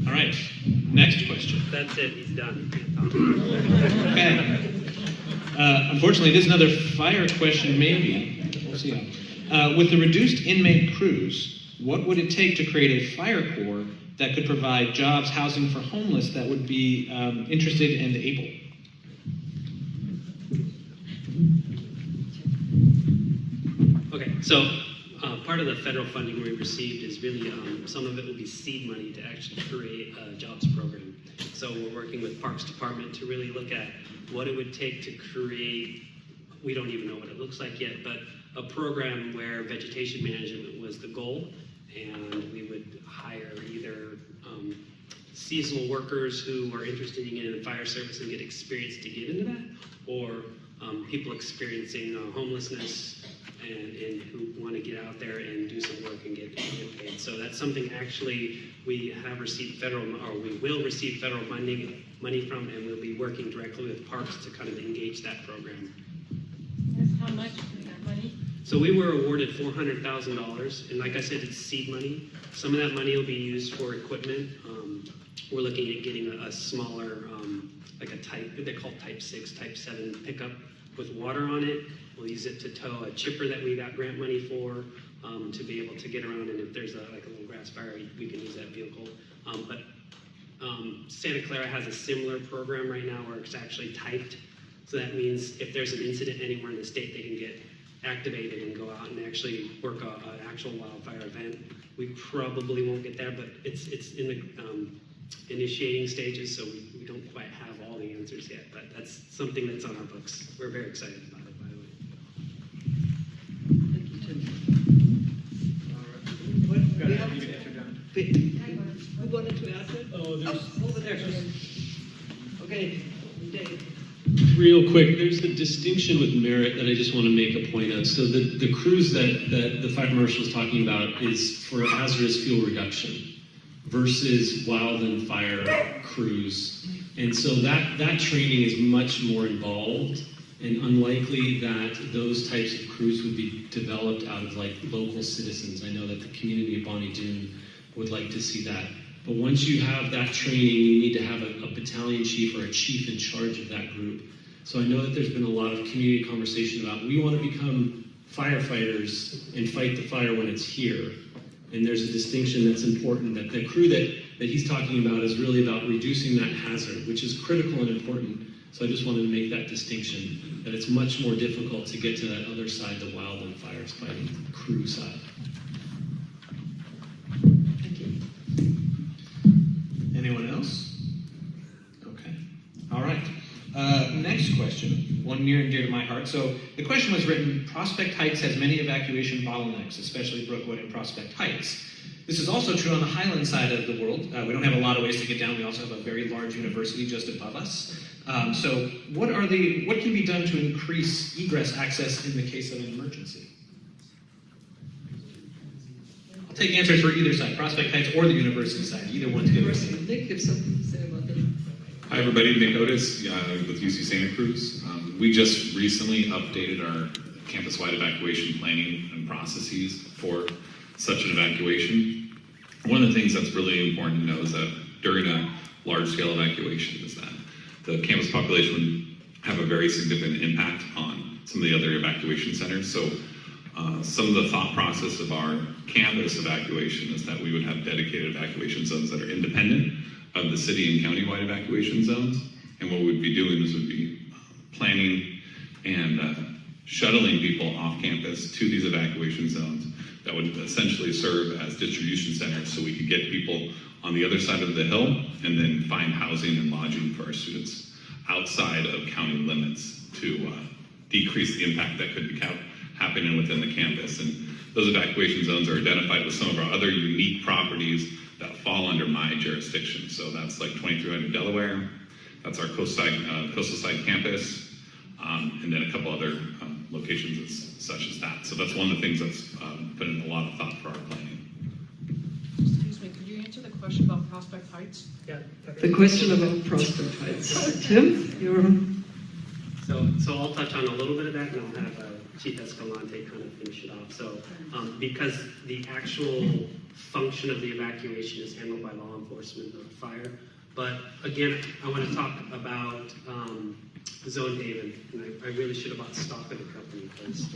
All right, next question. That's it, he's done. Okay. Unfortunately, it is another fire question, maybe. We'll see. With the reduced inmate crews, what would it take to create a fire corps that could provide jobs, housing for homeless that would be interested and able? Okay, so part of the federal funding we received is really, some of it will be seed money to actually create a jobs program. So we're working with Parks Department to really look at what it would take to create, we don't even know what it looks like yet, but a program where vegetation management was the goal, and we would hire either seasonal workers who are interested in getting in the fire service and get experience to get into that, or people experiencing homelessness and who want to get out there and do some work and get paid. So that's something actually we have received federal, or we will receive federal money from, and we'll be working directly with Parks to kind of engage that program. That's how much of that money? So we were awarded $400,000, and like I said, it's seed money. Some of that money will be used for equipment. We're looking at getting a smaller, like a type, they're called Type 6, Type 7 pickup with water on it. We'll use it to tow a chipper that we got grant money for, to be able to get around, and if there's like a little grass fire, we can use that vehicle. But Santa Clara has a similar program right now where it's actually typed. So that means if there's an incident anywhere in the state, they can get activated and go out and actually work an actual wildfire event. We probably won't get there, but it's in the initiating stages, so we don't quite have all the answers yet, but that's something that's on our books. We're very excited about it, by the way. Thank you, Tim. Who wanted to ask it? Oh, over there. Okay, Dave. Real quick, there's a distinction with merit that I just want to make a point of. So the crews that the fire marshal is talking about is for hazardous fuel reduction versus wildland fire crews And so that training is much more involved and unlikely that those types of crews would be developed out of like local citizens. I know that the community of Bonnie Doon would like to see that. But once you have that training, you need to have a battalion chief or a chief in charge of that group. So I know that there's been a lot of community conversation about we want to become firefighters and fight the fire when it's here. And there's a distinction that's important, that the crew that he's talking about is really about reducing that hazard, which is critical and important. So I just wanted to make that distinction, that it's much more difficult to get to that other side, the wildland fires fighting crew side. Thank you. Anyone else? Okay. All right. Next question, one near and dear to my heart. So the question was written, Prospect Heights has many evacuation bottlenecks, especially Brookwood and Prospect Heights. This is also true on the Highland side of the world. We don't have a lot of ways to get down. We also have a very large university just above us. So what can be done to increase egress access in the case of an emergency? I'll take answers for either side, Prospect Heights or the university side. Either one's good. Nick, have something to say about that? Hi everybody, Nick Otis with UC Santa Cruz. We just recently updated our campus-wide evacuation planning and processes for such an evacuation. One of the things that's really important to know is that during a large-scale evacuation is that the campus population would have a very significant impact on some of the other evacuation centers. So some of the thought process of our campus evacuation is that we would have dedicated evacuation zones that are independent of the city and county-wide evacuation zones. And what we'd be doing is we'd be planning and shuttling people off campus to these evacuation zones that would essentially serve as distribution centers so we could get people on the other side of the hill and then find housing and lodging for our students outside of county limits to decrease the impact that could be happening within the campus. And those evacuation zones are identified with some of our other unique properties that fall under my jurisdiction. So that's like 2300 Delaware, that's our coastal side campus, and then a couple other locations such as that. So that's one of the things that's put in a lot of thought for our planning. Excuse me, could you answer the question about Prospect Heights? Yeah. The question about Prospect Heights. Tim, you're... So I'll touch on a little bit of that, and I'll have Chief Escalante kind of finish it off. So because the actual function of the evacuation is handled by law enforcement or fire, but again, I want to talk about Zone Haven, and I really should have bought stock of the company because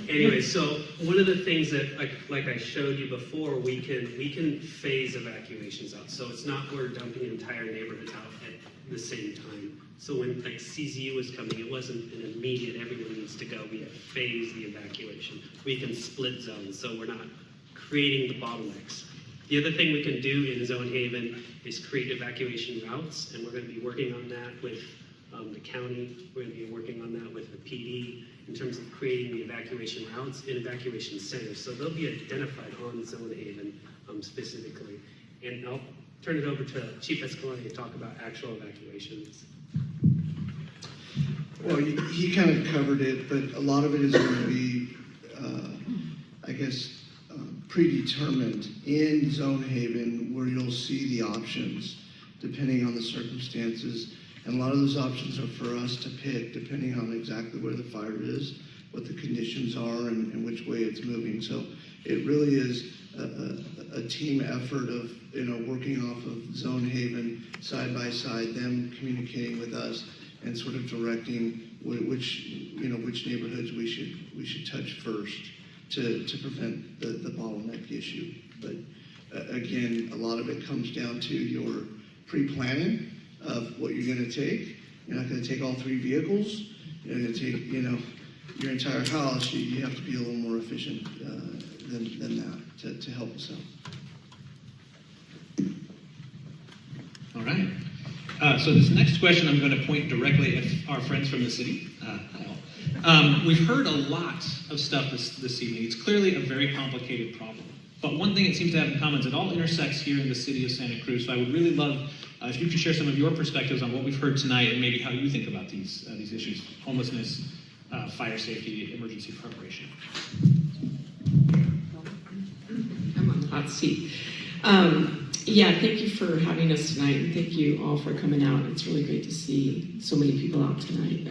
anyway, so one of the things that like I showed you before, we can phase evacuations out. So it's not we're dumping entire neighborhoods out at the same time. So when like CZU was coming, it wasn't an immediate everyone needs to go. We have phased the evacuation. We can split zones, so we're not creating the bottlenecks. The other thing we can do in Zone Haven is create evacuation routes, and we're going to be working on that with the county. We're going to be working on that with the PD in terms of creating the evacuation routes and evacuation centers. So they'll be identified on Zone Haven specifically. And I'll turn it over to Chief Escalante to talk about actual evacuations. Well, he kind of covered it, but a lot of it is going to be, predetermined in Zone Haven, where you'll see the options depending on the circumstances. And a lot of those options are for us to pick depending on exactly where the fire is, what the conditions are, and which way it's moving. So it really is a team effort of working off of Zone Haven side by side, them communicating with us and sort of directing which neighborhoods we should touch first to prevent the bottleneck issue. But again, a lot of it comes down to your pre-planning of what you're going to take. You're not going to take all 3 vehicles. You're going to take your entire house. You have to be a little more efficient than that to help us out. All right. So this next question I'm going to point directly at our friends from the city. We've heard a lot of stuff this evening. It's clearly a very complicated problem. But one thing it seems to have in common is it all intersects here in the city of Santa Cruz. So I would really love if you could share some of your perspectives on what we've heard tonight and maybe how you think about these issues: homelessness, fire safety, emergency preparation. I'm on the hot seat. Yeah, thank you for having us tonight, and thank you all for coming out. It's really great to see so many people out tonight,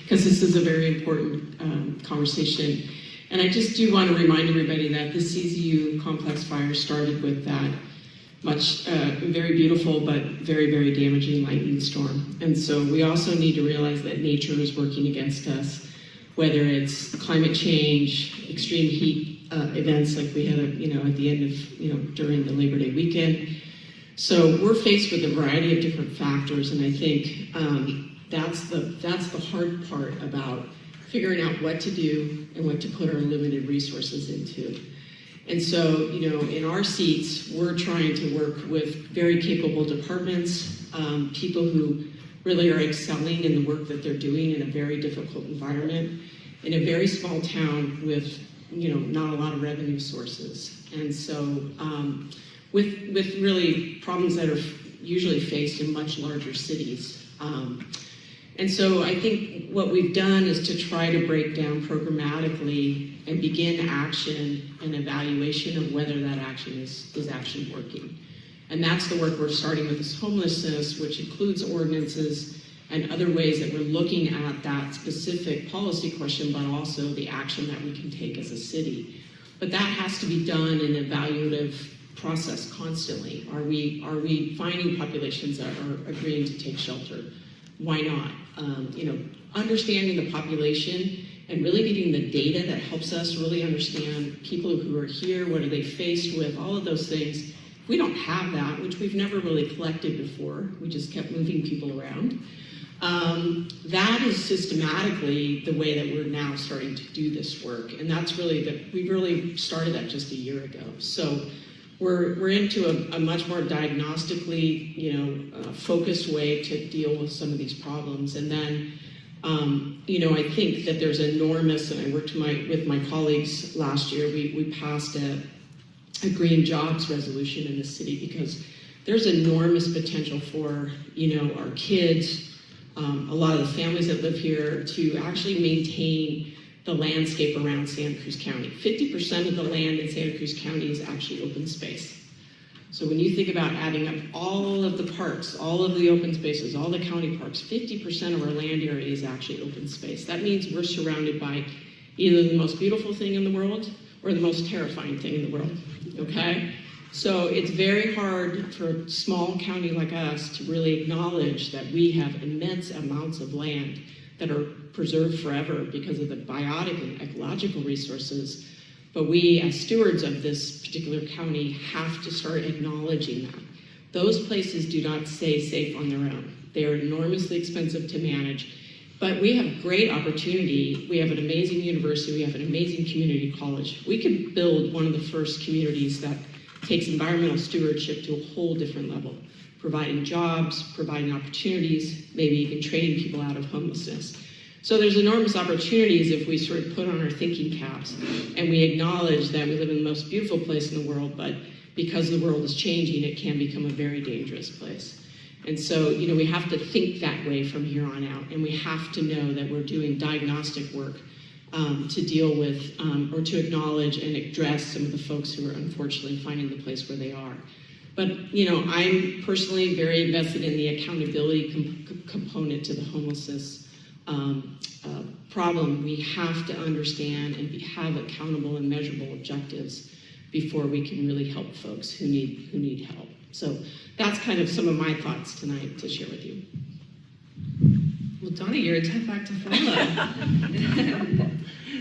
because this is a very important conversation. And I just do want to remind everybody that the CZU complex fire started with that very beautiful but very, very damaging lightning storm. And so we also need to realize that nature is working against us, whether it's climate change, extreme heat events like we had, at the end of, during the Labor Day weekend. So we're faced with a variety of different factors, and I think that's the hard part about figuring out what to do and what to put our limited resources into. And so, in our seats, we're trying to work with very capable departments, people who really are excelling in the work that they're doing in a very difficult environment, in a very small town with not a lot of revenue sources. And so with really problems that are usually faced in much larger cities. And so I think what we've done is to try to break down programmatically and begin action and evaluation of whether that action is actually working. And that's the work we're starting with, is homelessness, which includes ordinances and other ways that we're looking at that specific policy question, but also the action that we can take as a city. But that has to be done in an evaluative process constantly. Are we finding populations that are agreeing to take shelter? Why not? Understanding the population and really getting the data that helps us really understand people who are here, what are they faced with, all of those things. If we don't have that, which we've never really collected before, we just kept moving people around. That is systematically the way that we're now starting to do this work. And that's really we really started that just a year ago. So we're into a much more diagnostically, focused way to deal with some of these problems. And then, I think that there's enormous, and I worked with my colleagues last year, we passed a green jobs resolution in the city because there's enormous potential for, our kids, a lot of the families that live here to actually maintain the landscape around Santa Cruz County. 50% of the land in Santa Cruz County is actually open space. So when you think about adding up all of the parks, all of the open spaces, all the county parks, 50% of our land area is actually open space. That means we're surrounded by either the most beautiful thing in the world or the most terrifying thing in the world, okay? So it's very hard for a small county like us to really acknowledge that we have immense amounts of land that are preserved forever because of the biotic and ecological resources. But we, as stewards of this particular county, have to start acknowledging that. Those places do not stay safe on their own. They are enormously expensive to manage. But we have great opportunity. We have an amazing university. We have an amazing community college. We could build one of the first communities that takes environmental stewardship to a whole different level, providing jobs, providing opportunities, maybe even training people out of homelessness. So there's enormous opportunities if we sort of put on our thinking caps and we acknowledge that we live in the most beautiful place in the world, but because the world is changing, it can become a very dangerous place. And so, we have to think that way from here on out, and we have to know that we're doing diagnostic work to deal with or to acknowledge and address some of the folks who are unfortunately finding the place where they are. But, I'm personally very invested in the accountability component to the homelessness problem. We have to understand and have accountable and measurable objectives before we can really help folks who need help. So that's kind of some of my thoughts tonight to share with you. Well, Donna, you're a tough act to follow.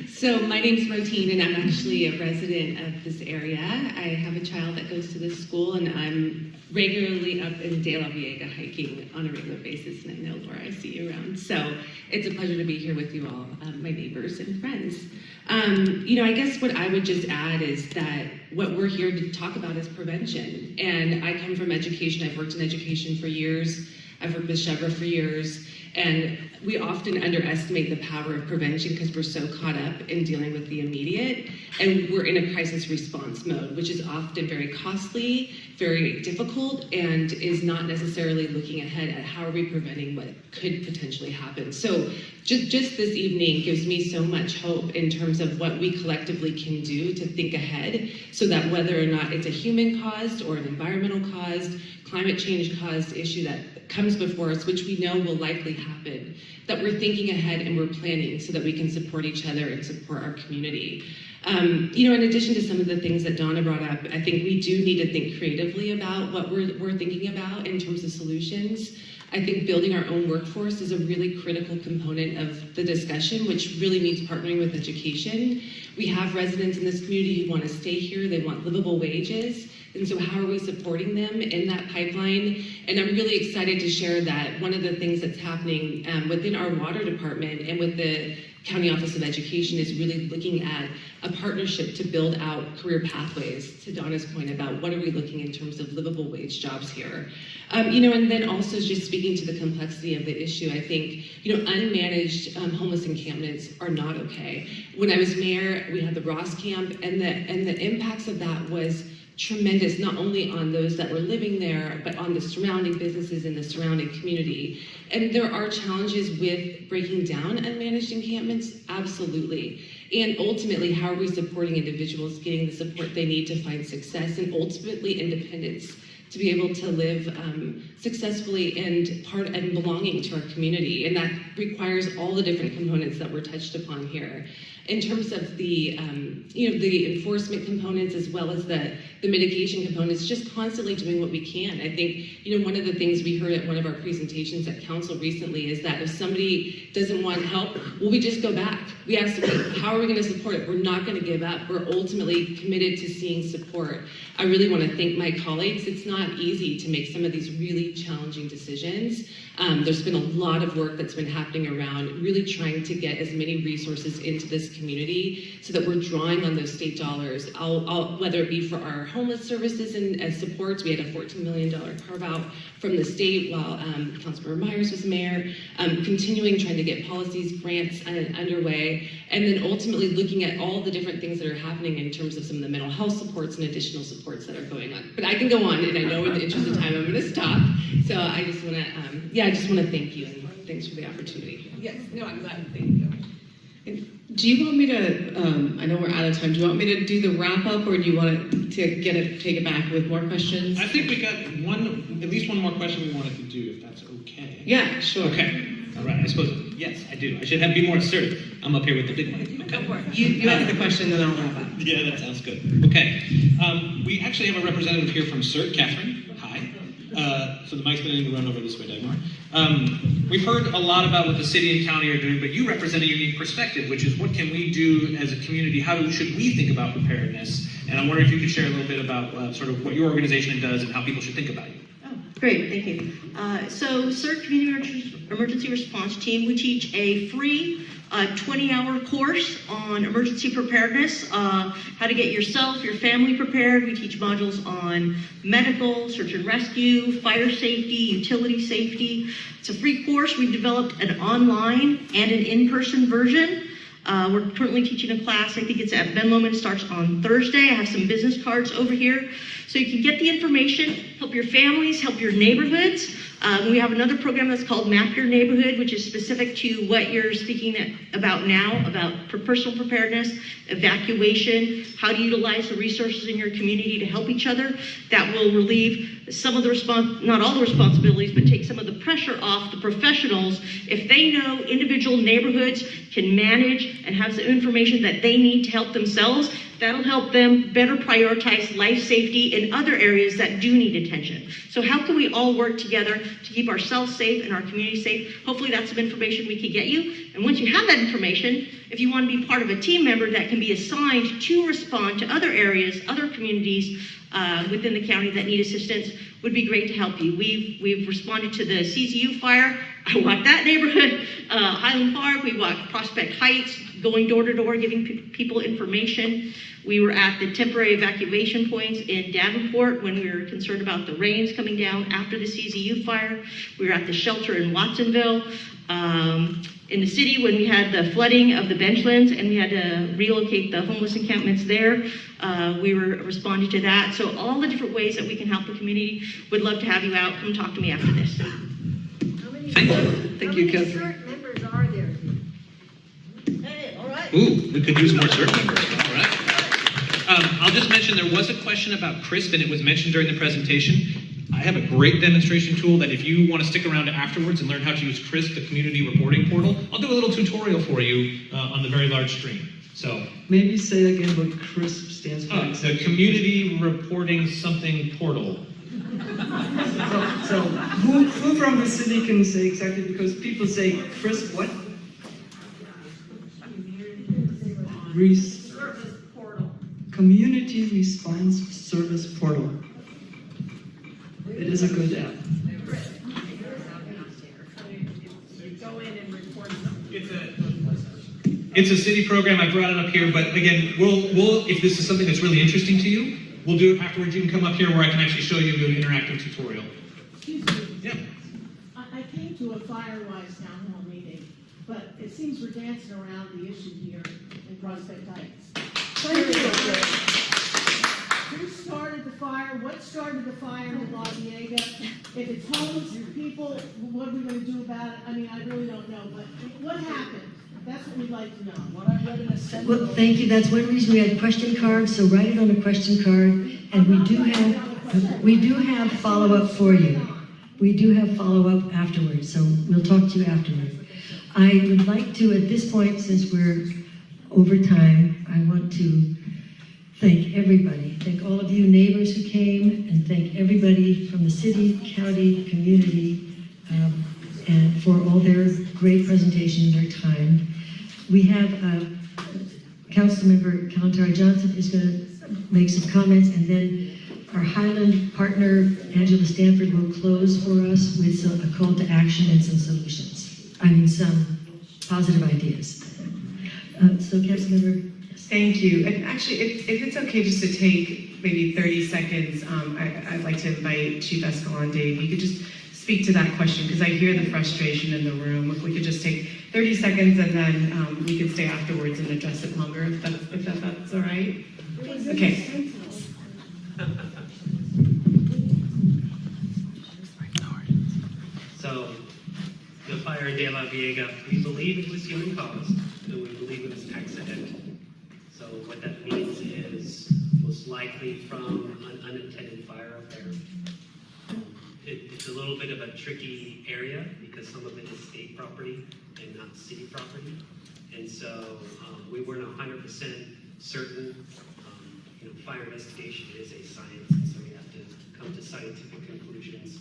So my name's Martine, and I'm actually a resident of this area. I have a child that goes to this school, and I'm regularly up in Delveaga hiking on a regular basis, and I know, Laura, I see you around. So it's a pleasure to be here with you all, my neighbors and friends. I guess what I would just add is that what we're here to talk about is prevention. And I come from education. I've worked in education for years. I've worked with Shebra for years. And we often underestimate the power of prevention because we're so caught up in dealing with the immediate, and we're in a crisis response mode, which is often very costly, very difficult, and is not necessarily looking ahead at how are we preventing what could potentially happen. So just this evening gives me so much hope in terms of what we collectively can do to think ahead, so that whether or not it's a human caused or an environmental caused, climate change caused issue that comes before us, which we know will likely happen, that we're thinking ahead and we're planning so that we can support each other and support our community. In addition to some of the things that Donna brought up, I think we do need to think creatively about what we're thinking about in terms of solutions. I think building our own workforce is a really critical component of the discussion, which really means partnering with education. We have residents in this community who want to stay here, they want livable wages, and so how are we supporting them in that pipeline? And I'm really excited to share that one of the things that's happening within our water department and with the County Office of Education is really looking at a partnership to build out career pathways, to Donna's point about what are we looking in terms of livable wage jobs here. And then also just speaking to the complexity of the issue, I think, unmanaged homeless encampments are not okay. When I was mayor, we had the Ross camp, and the impacts of that was tremendous, not only on those that were living there, but on the surrounding businesses in the surrounding community. And there are challenges with breaking down unmanaged encampments, absolutely. And ultimately, how are we supporting individuals getting the support they need to find success and ultimately independence, to be able to live successfully and belonging to our community. And that requires all the different components that were touched upon here. In terms of the enforcement components as well as the mitigation components, just constantly doing what we can. I think, one of the things we heard at one of our presentations at council recently is that if somebody doesn't want help, well, we just go back. We ask them, how are we going to support it? We're not going to give up. We're ultimately committed to seeing support. I really want to thank my colleagues. It's not easy to make some of these really challenging decisions. There's been a lot of work that's been happening around really trying to get as many resources into this community so that we're drawing on those state dollars, whether it be for our homeless services and as supports. We had a $14 million carve out from the state while Councilmember Myers was mayor, continuing trying to get policies, grants underway, and then ultimately looking at all the different things that are happening in terms of some of the mental health supports and additional supports that are going on. But I can go on, and I know in the interest of time I'm going to stop. So I just want to thank you, and thanks for the opportunity. Yes, no, I'm glad. Thank you. Do you want me to, I know we're out of time, do you want me to do the wrap up, or do you want to take it back with more questions? I think we got at least one more question we wanted to do, if that's okay. Yeah, sure. Okay. All right. I suppose, yes, I do. I should be more assertive. I'm up here with the big mic. Okay. Go for it. You ask the question, then I'll wrap up. Yeah, that sounds good. Okay. We actually have a representative here from CERT, Catherine. Hi. So the mic's going to run over this way, Dagmar. We've heard a lot about what the city and county are doing, but you represent a unique perspective, which is what can we do as a community? How should we think about preparedness? And I wonder if you could share a little bit about sort of what your organization does and how people should think about you. Great, thank you. So CERT Community Emergency Response Team, we teach a free 20-hour course on emergency preparedness, how to get yourself, your family prepared. We teach modules on medical, search and rescue, fire safety, utility safety. It's a free course. We've developed an online and an in-person version. We're currently teaching a class, I think it's at Ben Lomond, starts on Thursday. I have some business cards over here. So you can get the information, help your families, help your neighborhoods. We have another program that's called Map Your Neighborhood, which is specific to what you're speaking about now, about personal preparedness, evacuation, how to utilize the resources in your community to help each other. That will relieve some of the not all the responsibilities, but take some of the pressure off the professionals. If they know individual neighborhoods can manage and have the information that they need to help themselves, that'll help them better prioritize life safety in other areas that do need attention. So how can we all work together to keep ourselves safe and our community safe? Hopefully that's some information we can get you. And once you have that information, if you want to be part of a team member that can be assigned to respond to other areas, other communities within the county that need assistance, would be great to help you. We've responded to the CZU fire. I walked that neighborhood, Highland Park. We walked Prospect Heights, going door to door, giving people information. We were at the temporary evacuation points in Davenport when we were concerned about the rains coming down after the CZU fire. We were at the shelter in Watsonville. In the city, when we had the flooding of the benchlands and we had to relocate the homeless encampments there, we were responding to that. So all the different ways that we can help the community, would love to have you out. Come talk to me after this. Thank you, Catherine. CERT members are there? Hey, all right. Ooh, we could use more CERT members. All right. I'll just mention there was a question about CRISP, and it was mentioned during the presentation. I have a great demonstration tool that if you want to stick around afterwards and learn how to use CRISP, the community reporting portal, I'll do a little tutorial for you on the very large screen. So maybe say again what CRISP stands for. The Community Reporting Something Portal. So who from the city can say exactly, because people say CRISP what? Service portal. Community Response Service Portal. It is a good app. Go in and report. It's a city program. I brought it up here, but again, we'll if this is something that's really interesting to you, we'll do it afterwards. You can come up here where I can actually show you and do an interactive tutorial. Excuse me. Yeah. I came to a Firewise Townhall meeting, but it seems we're dancing around the issue here in Prospect Heights. Who started the fire? What started the fire in Delveaga? If it's homeless people, what are we going to do about it? I mean, I really don't know, but what happened? That's what we'd like to know. What I read in a sentence. Well, thank you. That's one reason we had question cards, so write it on a question card. And we do have follow-up for you. We do have follow-up afterwards, so we'll talk to you afterwards. I would like to, at this point, since we're over time, I want to thank everybody. Thank all of you neighbors who came, and thank everybody from the city, county, community, and for all their great presentation and their time. We have Councilmember Kalantari Johnson is going to make some comments, and then our Highland partner, Angela Stanford, will close for us with a call to action and some solutions. I mean, some positive ideas. So, Councilmember. Thank you. And actually, if it's okay just to take maybe 30 seconds, I'd like to invite Chief Escalante. If you could just speak to that question, because I hear the frustration in the room. If we could just take 30 seconds and then we could stay afterwards and address it longer, if that's all right. Okay. So, the fire in Delveaga, we believe it was human caused, and we believe it was accidental. So what that means is most likely from an unintended fire affair. It's a little bit of a tricky area because some of it is state property and not city property. And so we weren't 100% certain. Fire investigation is a science, and so we have to come to scientific conclusions.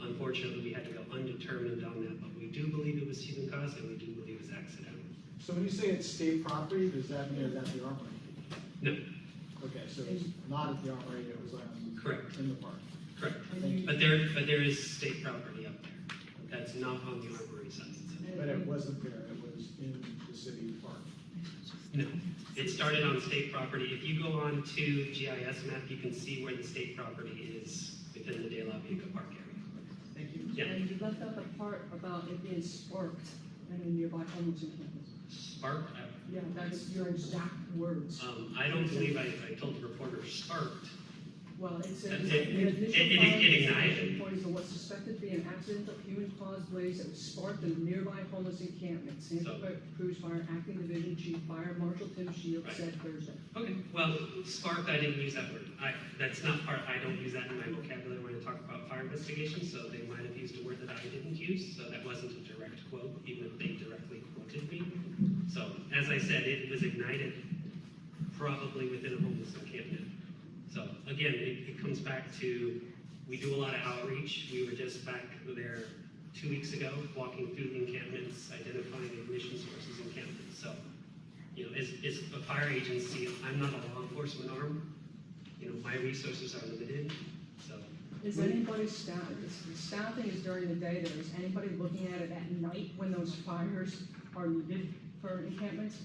Unfortunately, we had to go undetermined on that, but we do believe it was human caused and we do believe it was accidental. So when you say it's state property, does that mean it's at the armory? No. Okay, so it's not at the armory, it was Correct. in the park. Correct. But there is state property up there. That's not on the armory side. But it wasn't there, it was in the city park. No. It started on state property. If you go on to GIS map, you can see where the state property is within the Delveaga Park area. Thank you. Yeah. And you left out the part about it being sparked and a nearby homeless encampment. Sparked? Yeah, that's your exact words. I don't believe I told the reporter sparked. Well, it says It ignited. Points to what suspected to be an accidental human-caused blaze that was sparked in a nearby homeless encampment. Santa Cruz Fire Acting Division Chief Fire Marshal Tim Shields said Thursday. Okay. Well, sparked, I didn't use that word. That's not part. I don't use that in my vocabulary when I talk about fire investigations. So they might have used a word that I didn't use. So that wasn't a direct quote, even if they directly quoted me. So as I said, it was ignited probably within a homeless encampment. So again, it comes back to, we do a lot of outreach. We were just back there 2 weeks ago, walking through the encampments, identifying ignition sources in encampments. So, as a fire agency, I'm not a law enforcement arm. My resources are limited. So, Is anybody staffing? The staffing is during the day. There is anybody looking at it at night when those fires are needed for encampments?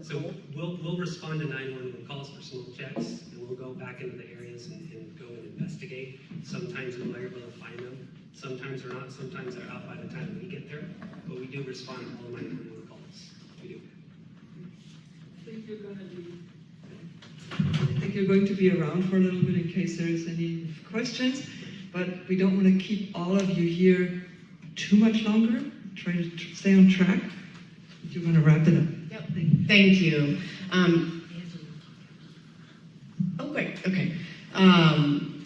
So we'll respond to 911 calls for smoke checks, and we'll go back into the areas and go and investigate. Sometimes we're able to find them, Sometimes they're not, sometimes they're out by the time we get there, but we do respond to all 911 calls. We do. I think you're going to be around for a little bit in case there is any questions, but we don't want to keep all of you here too much longer. Try to stay on track. You're going to wrap it up. Yep. Thank you. Oh, great. Okay.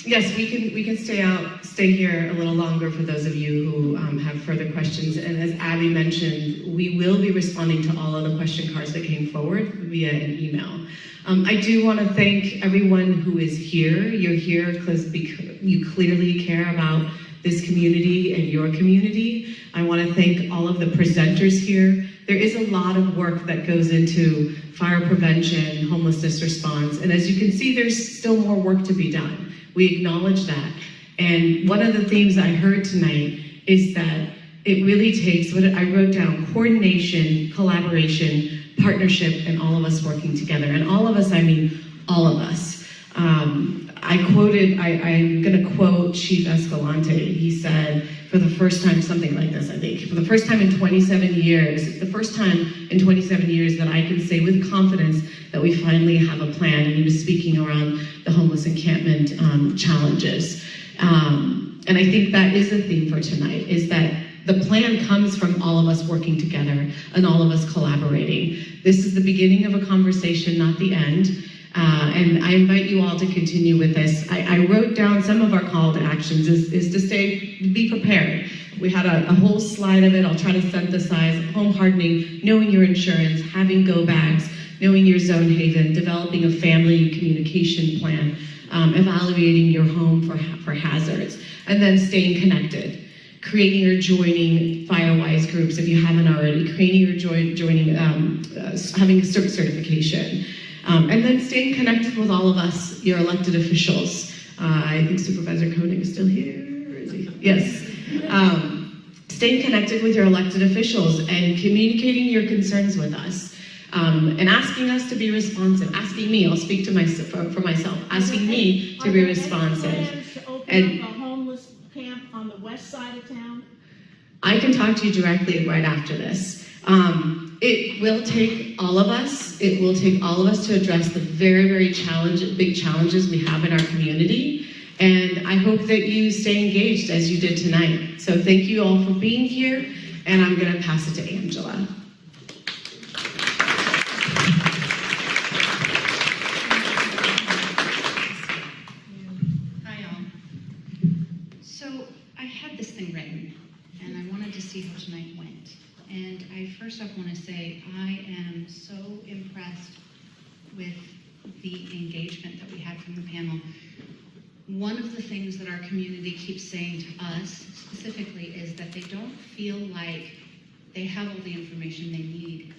Yes, we can stay here a little longer for those of you who have further questions. And as Abby mentioned, we will be responding to all of the question cards that came forward via an email. I do want to thank everyone who is here. You're here because you clearly care about this community and your community. I want to thank all of the presenters here. There is a lot of work that goes into fire prevention, homelessness response, and as you can see, there's still more work to be done. We acknowledge that. And one of the themes I heard tonight is that it really takes, what I wrote down, coordination, collaboration, partnership, and all of us working together. And all of us, I mean all of us. I'm going to quote Chief Escalante. He said, for the first time, something like this, I think, for the first time in 27 years, it's the first time in 27 years that I can say with confidence that we finally have a plan. And he was speaking around the homeless encampment challenges. And I think that is the theme for tonight, is that the plan comes from all of us working together and all of us collaborating. This is the beginning of a conversation, not the end. And I invite you all to continue with this. I wrote down some of our call to actions is to be prepared. We had a whole slide of it. I'll try to synthesize: home hardening, knowing your insurance, having go bags, knowing your zone haven, developing a family communication plan, evaluating your home for hazards, and then staying connected. Creating or joining Firewise groups if you haven't already, creating or joining, having a certification. And then staying connected with all of us, your elected officials. I think Supervisor Koenig is still here. Is he? Yes. Staying connected with your elected officials and communicating your concerns with us. And asking us to be responsive. Asking me, I'll speak to for myself, asking me to be responsive. And a homeless camp on the west side of town? I can talk to you directly right after this. It will take all of us. It will take all of us to address the very, very big challenges we have in our community. And I hope that you stay engaged as you did tonight. So thank you all for being here. And I'm going to pass it to Angela. Hi, all. So I had this thing written, and I wanted to see how tonight went. And I first off want to say I am so impressed with the engagement that we had from the panel. One of the things that our community keeps saying to us specifically is that they don't feel like they have all the information they need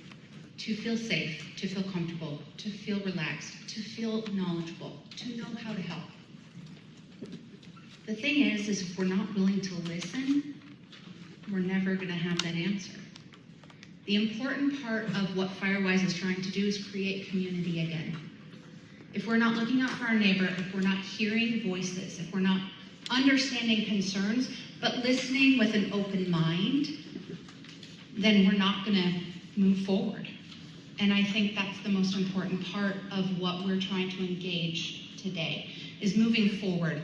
to feel safe, to feel comfortable, to feel relaxed, to feel knowledgeable, to know how to help. The thing is if we're not willing to listen, we're never going to have that answer. The important part of what Firewise is trying to do is create community again. If we're not looking out for our neighbor, if we're not hearing voices, if we're not understanding concerns, but listening with an open mind, then we're not going to move forward. And I think that's the most important part of what we're trying to engage today, is moving forward,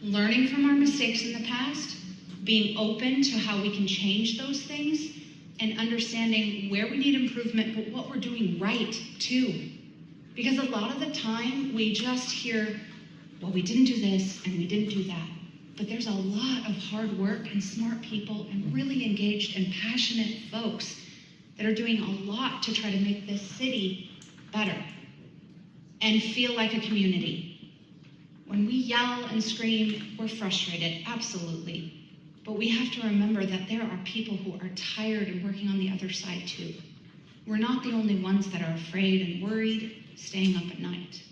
learning from our mistakes in the past, being open to how we can change those things, and understanding where we need improvement, but what we're doing right too. Because a lot of the time we just hear, well, we didn't do this and we didn't do that. But there's a lot of hard work and smart people and really engaged and passionate folks that are doing a lot to try to make this city better and feel like a community. When we yell and scream, we're frustrated, absolutely. But we have to remember that there are people who are tired and working on the other side too. We're not the only ones that are afraid and worried, staying up at night.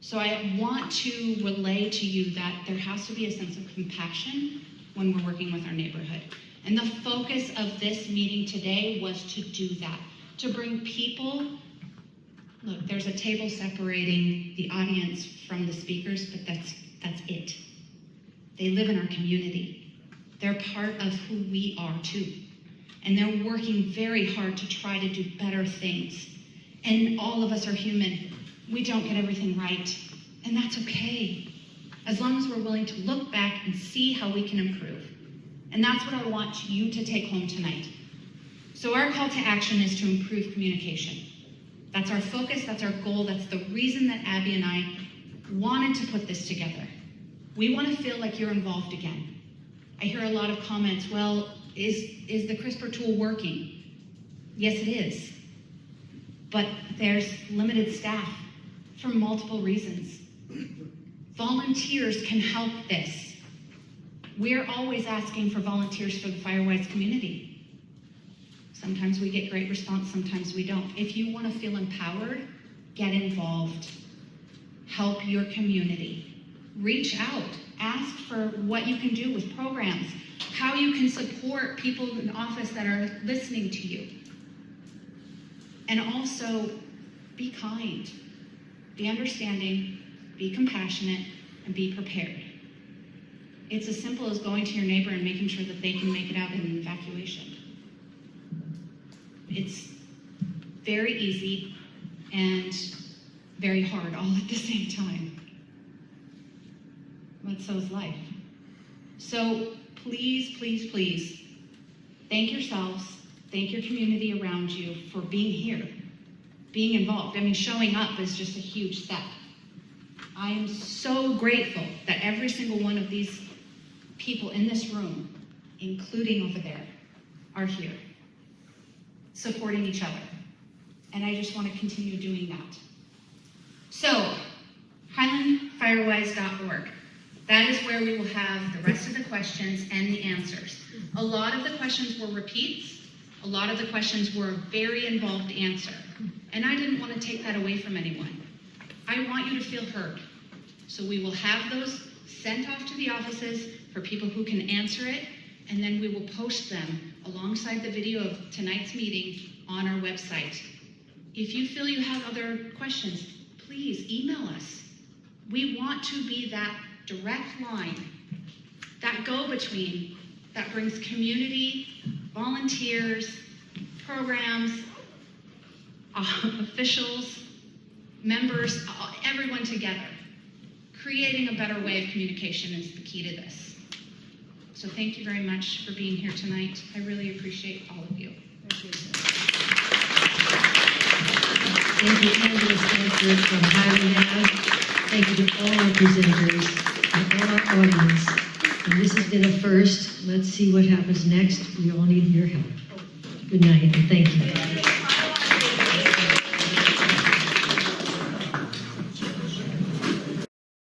So I want to relay to you that there has to be a sense of compassion when we're working with our neighborhood. And the focus of this meeting today was to do that, to bring people. Look, there's a table separating the audience from the speakers, but that's it. They live in our community. They're part of who we are too. And they're working very hard to try to do better things. And all of us are human. We don't get everything right. And that's okay. As long as we're willing to look back and see how we can improve. And that's what I want you to take home tonight. So our call to action is to improve communication. That's our focus, that's our goal, that's the reason that Abby and I wanted to put this together. We want to feel like you're involved again. I hear a lot of comments, well, is the CRISPR tool working? Yes, it is. But there's limited staff for multiple reasons. Volunteers can help this. We're always asking for volunteers for the Firewise community. Sometimes we get great response, sometimes we don't. If you want to feel empowered, get involved. Help your community. Reach out. Ask for what you can do with programs, how you can support people in office that are listening to you. And also, be kind. Be understanding, be compassionate, and be prepared. It's as simple as going to your neighbor and making sure that they can make it out in an evacuation. It's very easy and very hard all at the same time. But so is life. So please, please, please, thank yourselves, thank your community around you for being here, being involved. I mean, showing up is just a huge step. I am so grateful that every single one of these people in this room, including over there, are here, supporting each other. And I just want to continue doing that. So, HighlandFirewise.org. That is where we will have the rest of the questions and the answers. A lot of the questions were repeats. A lot of the questions were a very involved answer. And I didn't want to take that away from anyone. I want you to feel heard. So we will have those sent off to the offices for people who can answer it, and then we will post them alongside the video of tonight's meeting on our website. If you feel you have other questions, please email us. We want to be that direct line, that go-between that brings community, volunteers, programs, officials, members, everyone together. Creating a better way of communication is the key to this. So thank you very much for being here tonight. I really appreciate all of you. Thank you, Angela Stanford from Highland. Thank you to all our presenters and all our audience. And this has been a first. Let's see what happens next. We all need your help. Good night, and thank you.